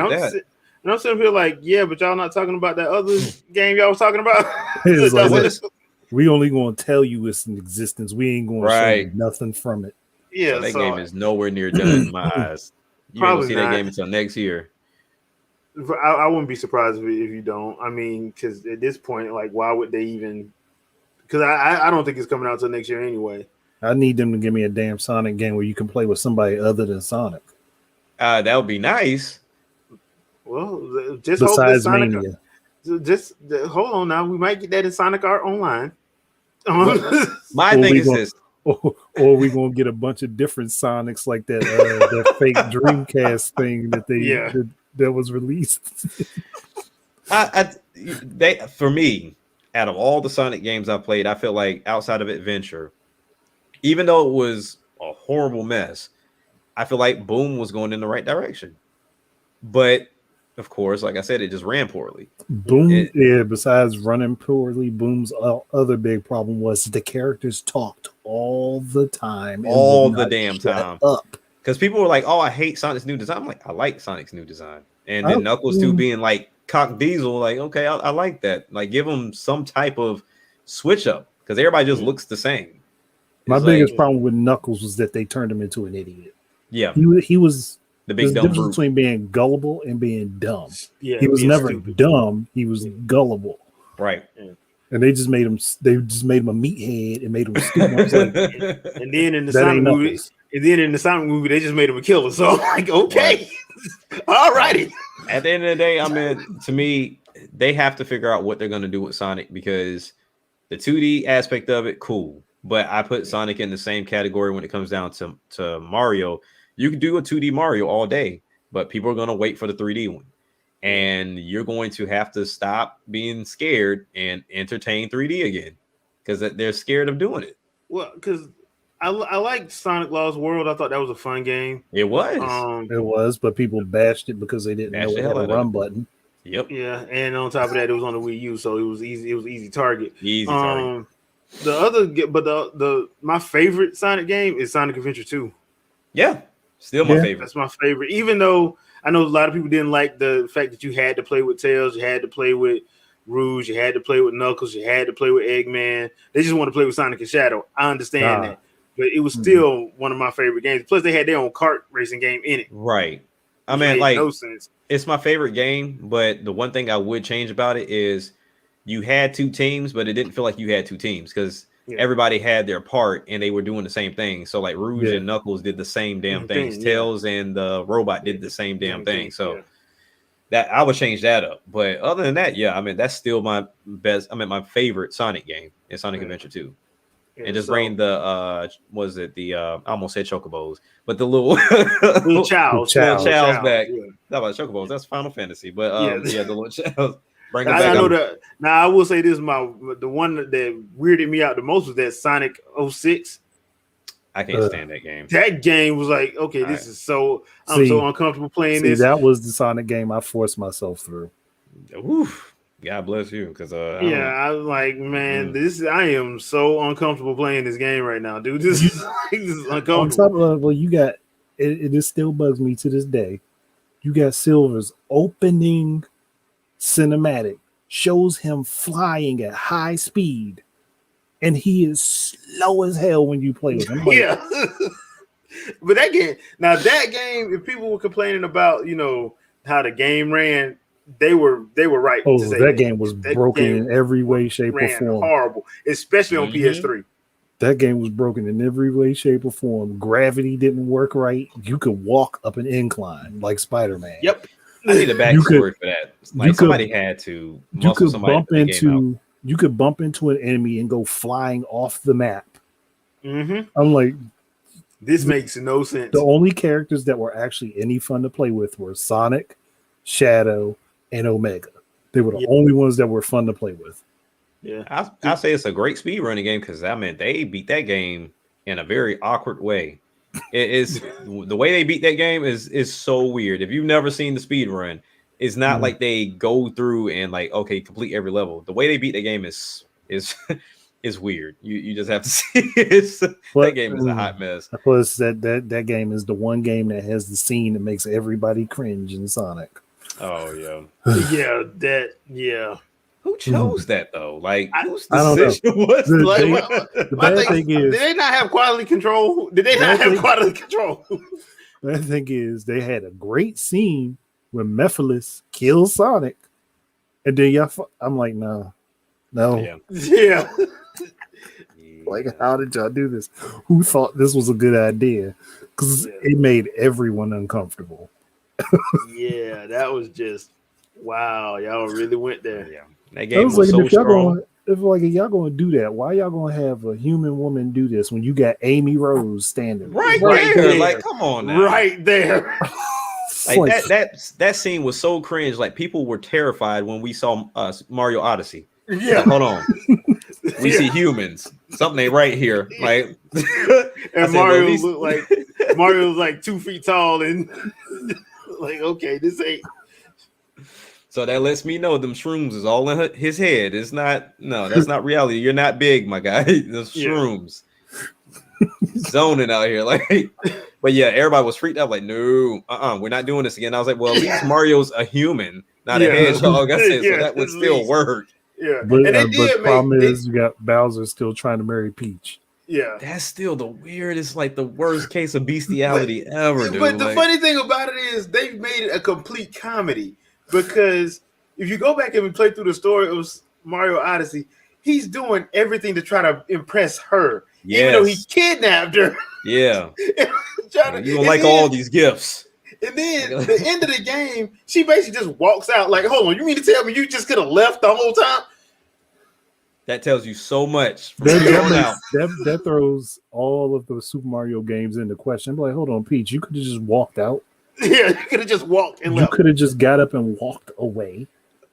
and I'm sitting here like, yeah, but y'all not talking about that other game y'all was talking about. We only going to tell you it's in existence. We ain't going to show you nothing from it. Yeah, so that game is nowhere near done in my eyes. You ain't gonna see that game until next year. I wouldn't be surprised if you don't. I mean, because at this point, like, why would they even? Because I don't think it's coming out until next year anyway. I need them to give me a damn Sonic game where you can play with somebody other than Sonic. That would be nice. Well, just besides hope Mania. Just hold on now. We might get that in Sonic Art Online. My thing is this. Or we gonna get a bunch of different Sonics like that that fake Dreamcast thing that was released. For me, out of all the Sonic games I've played, I feel like outside of Adventure, even though it was a horrible mess, I feel like Boom was going in the right direction. But of course, like I said, it just ran poorly. Boom, besides running poorly, Boom's other big problem was the characters talked all the time. All the damn time. Up. Because people were like, oh, I hate Sonic's new design. I'm like, I like Sonic's new design. And then Knuckles 2 being like cock diesel, like, okay, I like that. Like, give them some type of switch up. Because everybody just looks the same. My biggest problem with Knuckles was that they turned him into an idiot. Yeah. He was the big dumb difference between being gullible and being dumb. Yeah, he was never dumb. He was gullible. Right. And they just made him a meathead and made him stupid. Like, and then in the Sonic movie, they just made him a killer. So I'm like, okay, all righty. At the end of the day, I mean, to me, they have to figure out what they're going to do with Sonic, because the 2D aspect of it, cool. But I put Sonic in the same category when it comes down to Mario. You can do a 2D Mario all day, but people are going to wait for the 3D one. And you're going to have to stop being scared and entertain 3D again, because they're scared of doing it. Well, because I liked Sonic Lost World. I thought that was a fun game. It was. It was, but people bashed it because they didn't know it had a run button. Yep. Yeah, and on top of that, it was on the Wii U, so it was easy. It was easy target. Easy target. My favorite Sonic game is Sonic Adventure 2. Yeah, still my favorite. That's my favorite. Even though I know a lot of people didn't like the fact that you had to play with Tails, you had to play with Rouge, you had to play with Knuckles, you had to play with Eggman. They just want to play with Sonic and Shadow. I understand that, but it was still one of my favorite games. Plus, they had their own kart racing game in it. Right. I mean, like, no sense. It's my favorite game, but the one thing I would change about it is you had two teams, but it didn't feel like you had two teams, because everybody had their part and they were doing the same thing. So like Rouge and Knuckles did the same damn things. Tails and the robot did the same damn thing. So that I would change that up. But other than that, I mean, that's still my best. I mean, my favorite Sonic game is Sonic Adventure 2. And just bring the I almost said chocobos, but the little chows back. Not about chocobos, that's Final Fantasy. But the little chows. Bring them back. I know that. Now I will say this: the one that weirded me out the most was that Sonic 06. I can't stand that game. That game was like, okay, this is so so uncomfortable playing this. That was the Sonic game I forced myself through. Oof. God bless you, because I was like, man, I am so uncomfortable playing this game right now, dude. This is uncomfortable. On top of you got it still bugs me to this day. You got Silver's opening cinematic shows him flying at high speed, and he is slow as hell when you play with him. Like, but that game, if people were complaining about how the game ran, they were right. Oh, that game was broken in every way, shape, or form. Horrible, especially on PS3. That game was broken in every way, shape, or form. Gravity didn't work right. You could walk up an incline like Spider-Man. Yep. I need a backstory for that. Like somebody had to. You could bump into an enemy and go flying off the map. Mm-hmm. I'm like, this makes no sense. The only characters that were actually any fun to play with were Sonic, Shadow, and Omega. They were the only ones that were fun to play with. Yeah, I'll say it's a great speed running game, because I mean they beat that game in a very awkward way. It is the way they beat that game is so weird. If you've never seen the speed run, it's not like they go through and like complete every level. The way they beat the game is weird. You just have to see it. That game is a hot mess. Plus that game is the one game that has the scene that makes everybody cringe in Sonic. Oh yeah. Who chose that though? Like, whose decision was the bad thing is, did they not have quality control? The bad thing is, they had a great scene when Mephiles kills Sonic, and then I'm like, no. Yeah. Like, how did y'all do this? Who thought this was a good idea? Because it made everyone uncomfortable. Yeah, that was just wow. Y'all really went there. Yeah. That game was so strong. If y'all going to do that, why y'all going to have a human woman do this when you got Amy Rose standing right there? Like, come on now. Right there. Like that scene was so cringe. Like, people were terrified when we saw Mario Odyssey. Yeah. Like, hold on. We see humans. Something ain't right here. Like, and Mario's like 2 feet tall and like, okay, this ain't. So that lets me know them shrooms is all in his head. It's not, no, that's not reality. You're not big, my guy. The shrooms. Zoning out here. Like, but yeah, everybody was freaked out. Like, no, we're not doing this again. I was like, well, at least Mario's a human, not a hedgehog. I said, so that would still work. Yeah. But, and the problem is you got Bowser still trying to marry Peach. Yeah. That's still the weirdest, like the worst case of bestiality ever, dude. But the funny thing about it is they've made it a complete comedy. Because if you go back and play through the story of Mario Odyssey, he's doing everything to try to impress her, even though he kidnapped her. Yeah, you don't like all these gifts. And then the end of the game, she basically just walks out. Like, hold on, you mean to tell me you just could have left the whole time? That tells you so much. That throws all of the Super Mario games into question. I'm like, hold on, Peach, you could have just walked out. Yeah, you could have just walked and left. You could have just got up and walked away.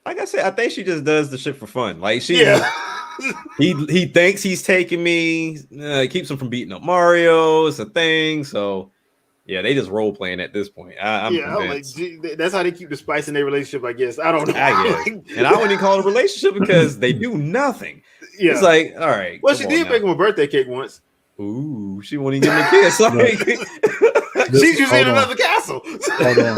Like I said, I think she just does the shit for fun. Like he thinks he's taking me, keeps him from beating up Mario. It's a thing. So yeah, they just role playing at this point. I'm convinced. Like, that's how they keep the spice in their relationship. I guess I don't know. I guess, and I wouldn't even call it a relationship because they do nothing. Yeah, it's like, all right. Well, she did make him a birthday cake once. Ooh, she won't even give him a kiss. Like, she's using another castle. Hold on.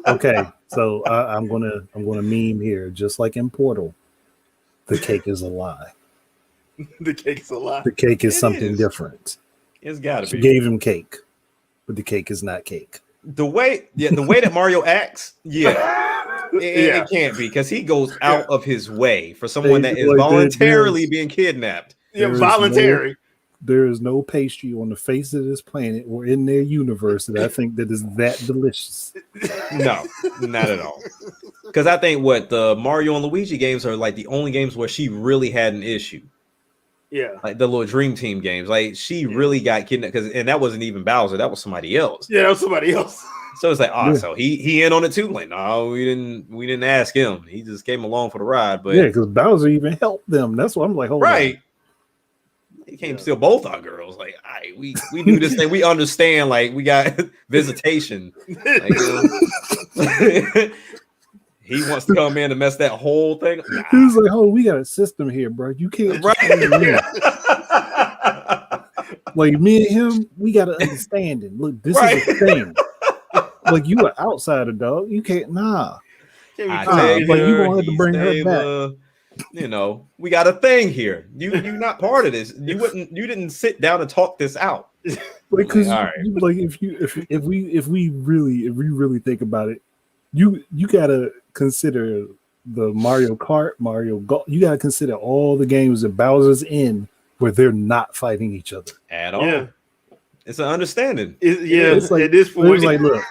Okay, so I'm gonna meme here, just like in Portal. The cake is a lie. The cake's a lie. The cake is something different. It's gotta be. She gave him cake, but the cake is not cake. The way that Mario acts, it can't be because he goes out of his way for someone that is voluntarily being kidnapped. Yeah, voluntary. There is no pastry on the face of this planet or in their universe that I think that is that delicious. No, not at all. Because I think the Mario and Luigi games are like the only games where she really had an issue. Yeah, like the little Dream Team games. Like she really got kidnapped and that wasn't even Bowser. That was somebody else. Yeah, that was somebody else. So it's like, so he in on it too. Like, no, we didn't ask him. He just came along for the ride. But because Bowser even helped them. That's what I'm like. Hold on. He came steal both our girls. Like, we do this thing. We understand. Like, we got visitation. Like, he wants to come in and mess that whole thing. Nah. He's like, "Oh, we got a system here, bro. You can't." Like me and him, we got an understanding. Look, this is a thing. Like you are outsider, dog. You can't. Nah. Like you gonna have to bring her back. We got a thing here. You're not part of this. You didn't sit down and talk this out. Because like if we really think about it, you gotta consider the Mario Kart, Mario Golf. You gotta consider all the games that Bowser's in where they're not fighting each other at all. Yeah. It's an understanding. It's like, at this point, it's like, look,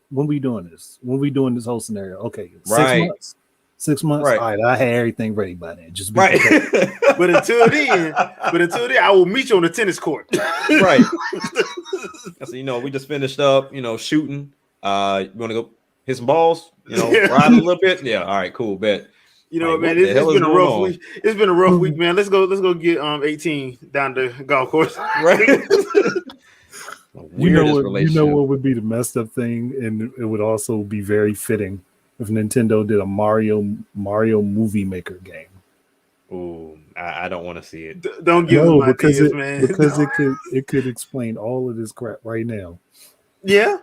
when we doing this? When we doing this whole scenario? Okay, 6 months. Right. All right, I had everything ready by then. Just be but until then, I will meet you on the tennis court. Right. So we just finished up, shooting. You want to go hit some balls? Ride a little bit. Yeah. All right. Cool. Bet. Man, it's been a rough week. It's been a rough week, man. Let's go get 18 down the golf course. Right. You know what would be the messed up thing, and it would also be very fitting if Nintendo did a Mario Movie Maker game. Ooh, I don't want to see it. Don't give them ideas, man. Because it could explain all of this crap right now. Yeah.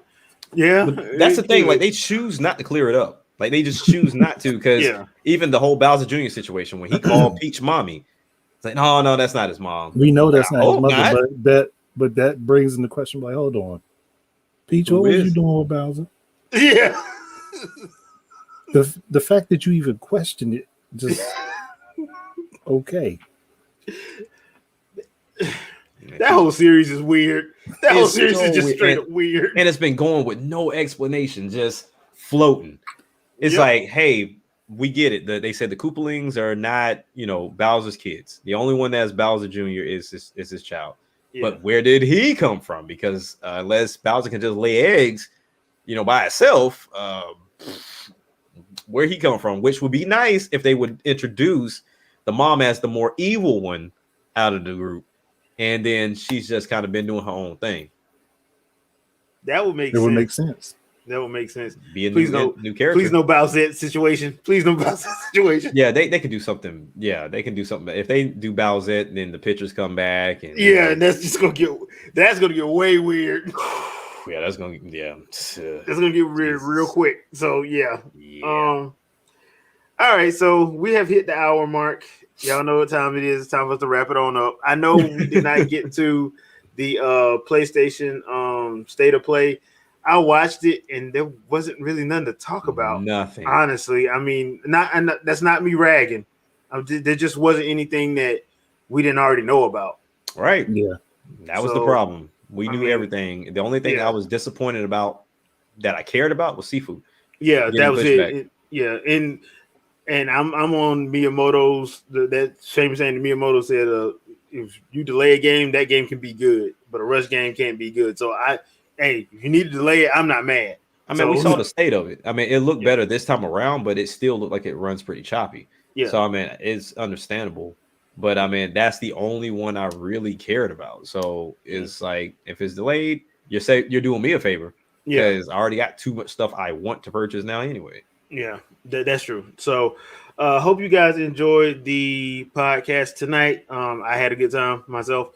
But that's the thing. Like they choose not to clear it up. Like they just choose not to because even the whole Bowser Jr. situation when he called Peach mommy, it's like no, that's not his mom. We know that's not his mother, but that brings into question. Like, hold on, Peach, what was you doing with Bowser? Yeah. The fact that you even questioned it, just okay. That whole series is weird. That whole series is just straight up weird. And it's been going with no explanation, just floating. It's like, hey, we get it. They said the Koopalings are not, Bowser's kids. The only one that's Bowser Jr. is his child. Yeah. But where did he come from? Because unless Bowser can just lay eggs, by itself, where he come from, which would be nice if they would introduce the mom as the more evil one out of the group, and then she's just kind of been doing her own thing. That would make It sense. would make sense. That would make sense. Be a Please new character. Please no Bowsette situation. Please no Bowsette situation. Yeah, they could do something. Yeah, they can do something. If they do Bowsette, then the pictures come back. And and that's gonna get way weird. Yeah, that's gonna that's gonna get weird real quick. So yeah. Yeah. All right, so we have hit the hour mark. Y'all know what time it is. It's time for us to wrap it on up. I know we did not get to the PlayStation State of Play. I watched it and there wasn't really nothing to talk about. Nothing. Honestly, I mean, that's not me ragging. There just wasn't anything that we didn't already know about. Right. Yeah. That was the problem. We knew everything. The only thing I was disappointed about that I cared about was seafood. Yeah, that was it. Yeah, and I'm on Miyamoto's that famous saying. Miyamoto said, "If you delay a game, that game can be good, but a rush game can't be good." So if you need to delay it, I'm not mad. I mean, we saw the state of it. I mean, it looked better this time around, but it still looked like it runs pretty choppy. Yeah. So I mean, it's understandable. But I mean, that's the only one I really cared about. So it's like if it's delayed, you're doing me a favor. Because I already got too much stuff I want to purchase now anyway. Yeah, that's true. So hope you guys enjoyed the podcast tonight. I had a good time myself.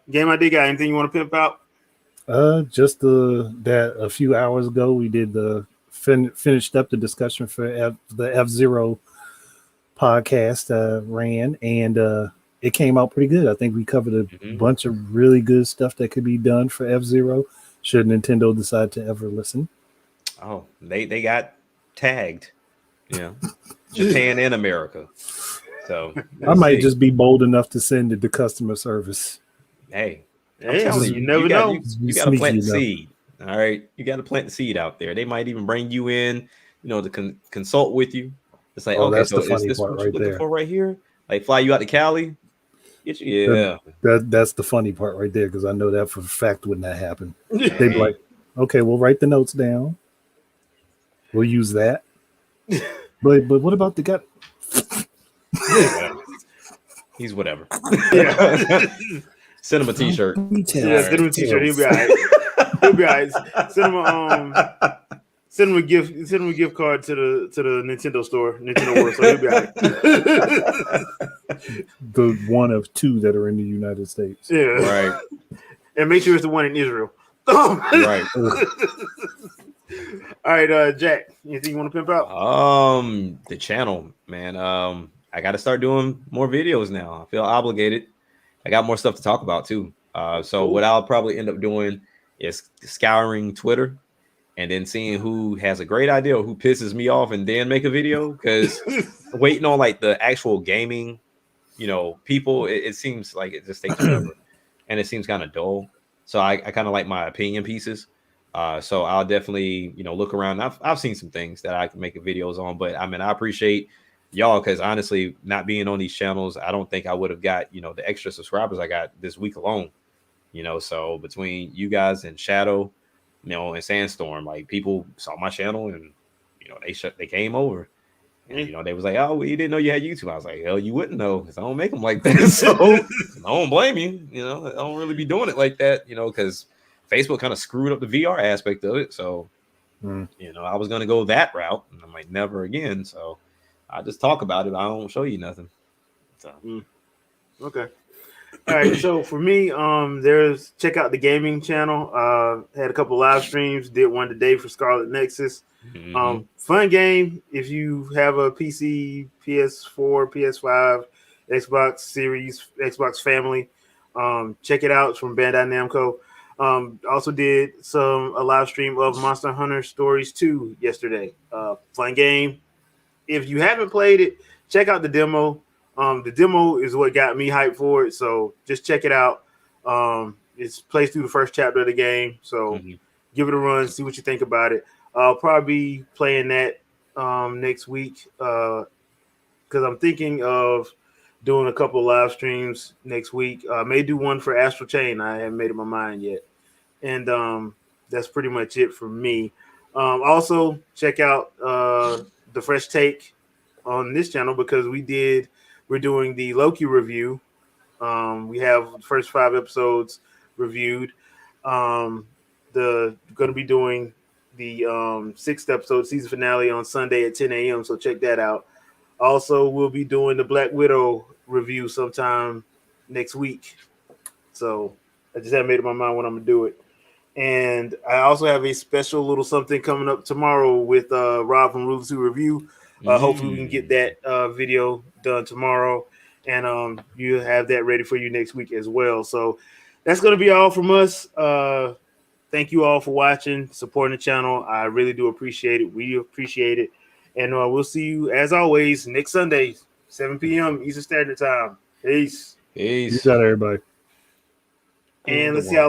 Game ID got anything you want to pimp out? Just that a few hours ago we did finished up the discussion for the F-Zero podcast ran, and it came out pretty good. I think we covered a bunch of really good stuff that could be done for F-Zero should Nintendo decide to ever listen. Oh, they got tagged, Japan and America. So I might just be bold enough to send it to customer service. Hey, I'm telling you, never know. You got to plant the seed. All right, you got to plant the seed out there. They might even bring you in, to consult with you. It's like, okay, that's so the funny is this part what you're right looking there. for right here? Like fly you out to Cali? Get you, That's the funny part right there, because I know that for a fact would not happen. They'd be like, okay, we'll write the notes down. We'll use that. But what about the guy? He's whatever. Send him a t-shirt. Send him a t-shirt. He'll be all right. He'll be all right. Send him a gift card to the Nintendo store, Nintendo World. So he'll be all right. The one of two that are in the United States. Yeah. Right. And make sure it's the one in Israel. Right. All right, Jack. Anything you want to pimp out? The channel, man. I got to start doing more videos now. I feel obligated. I got more stuff to talk about too. So what I'll probably end up doing is scouring Twitter and then seeing who has a great idea or who pisses me off, and then make a video. Because waiting on like the actual gaming, people, it seems like it just takes forever, and it seems kind of dull. So I kind of like my opinion pieces. So I'll definitely, look around. I've seen some things that I can make videos on, but I mean, I appreciate y'all, because honestly, not being on these channels, I don't think I would have got, the extra subscribers I got this week alone. So between you guys and Shadow, and Sandstorm, like people saw my channel and, they came over. And, they was like, oh, we didn't know you had YouTube. I was like, hell, you wouldn't know, because I don't make them like that. So I don't blame you. I don't really be doing it like that, because Facebook kind of screwed up the VR aspect of it. So, I was going to go that route, and I'm like, never again. So I just talk about it. I don't show you nothing. So. Okay. All right. So for me, check out the gaming channel. Had a couple live streams. Did one today for Scarlet Nexus. Fun game. If you have a PC, PS4, PS5, Xbox Series, Xbox Family, check it out. It's from Bandai Namco. Also did a live stream of Monster Hunter Stories 2 yesterday. Fun game. If you haven't played it, check out the demo. The demo is what got me hyped for it, so just check it out. It plays through the first chapter of the game, so give it a run, see what you think about it. I'll probably be playing that next week because I'm thinking of doing a couple live streams next week. I may do one for Astral Chain. I haven't made up my mind yet. And that's pretty much it for me. Also, check out the fresh take on this channel because we're doing the Loki review. We have the first 5 episodes reviewed. Going to be doing the 6th episode season finale on Sunday at 10 a.m. So check that out. Also, we'll be doing the Black Widow review sometime next week. So I just haven't made up my mind when I'm gonna do it. And I also have a special little something coming up tomorrow with Rob from Ruthless Review. Hopefully we can get that video done tomorrow, and you have that ready for you next week as well. So that's gonna be all from us. Thank you all for watching, supporting the channel. I really do appreciate it. We appreciate it. And we'll see you, as always, next Sunday, 7 p.m. Eastern Standard Time. Peace. Peace out, everybody. And let's see how long.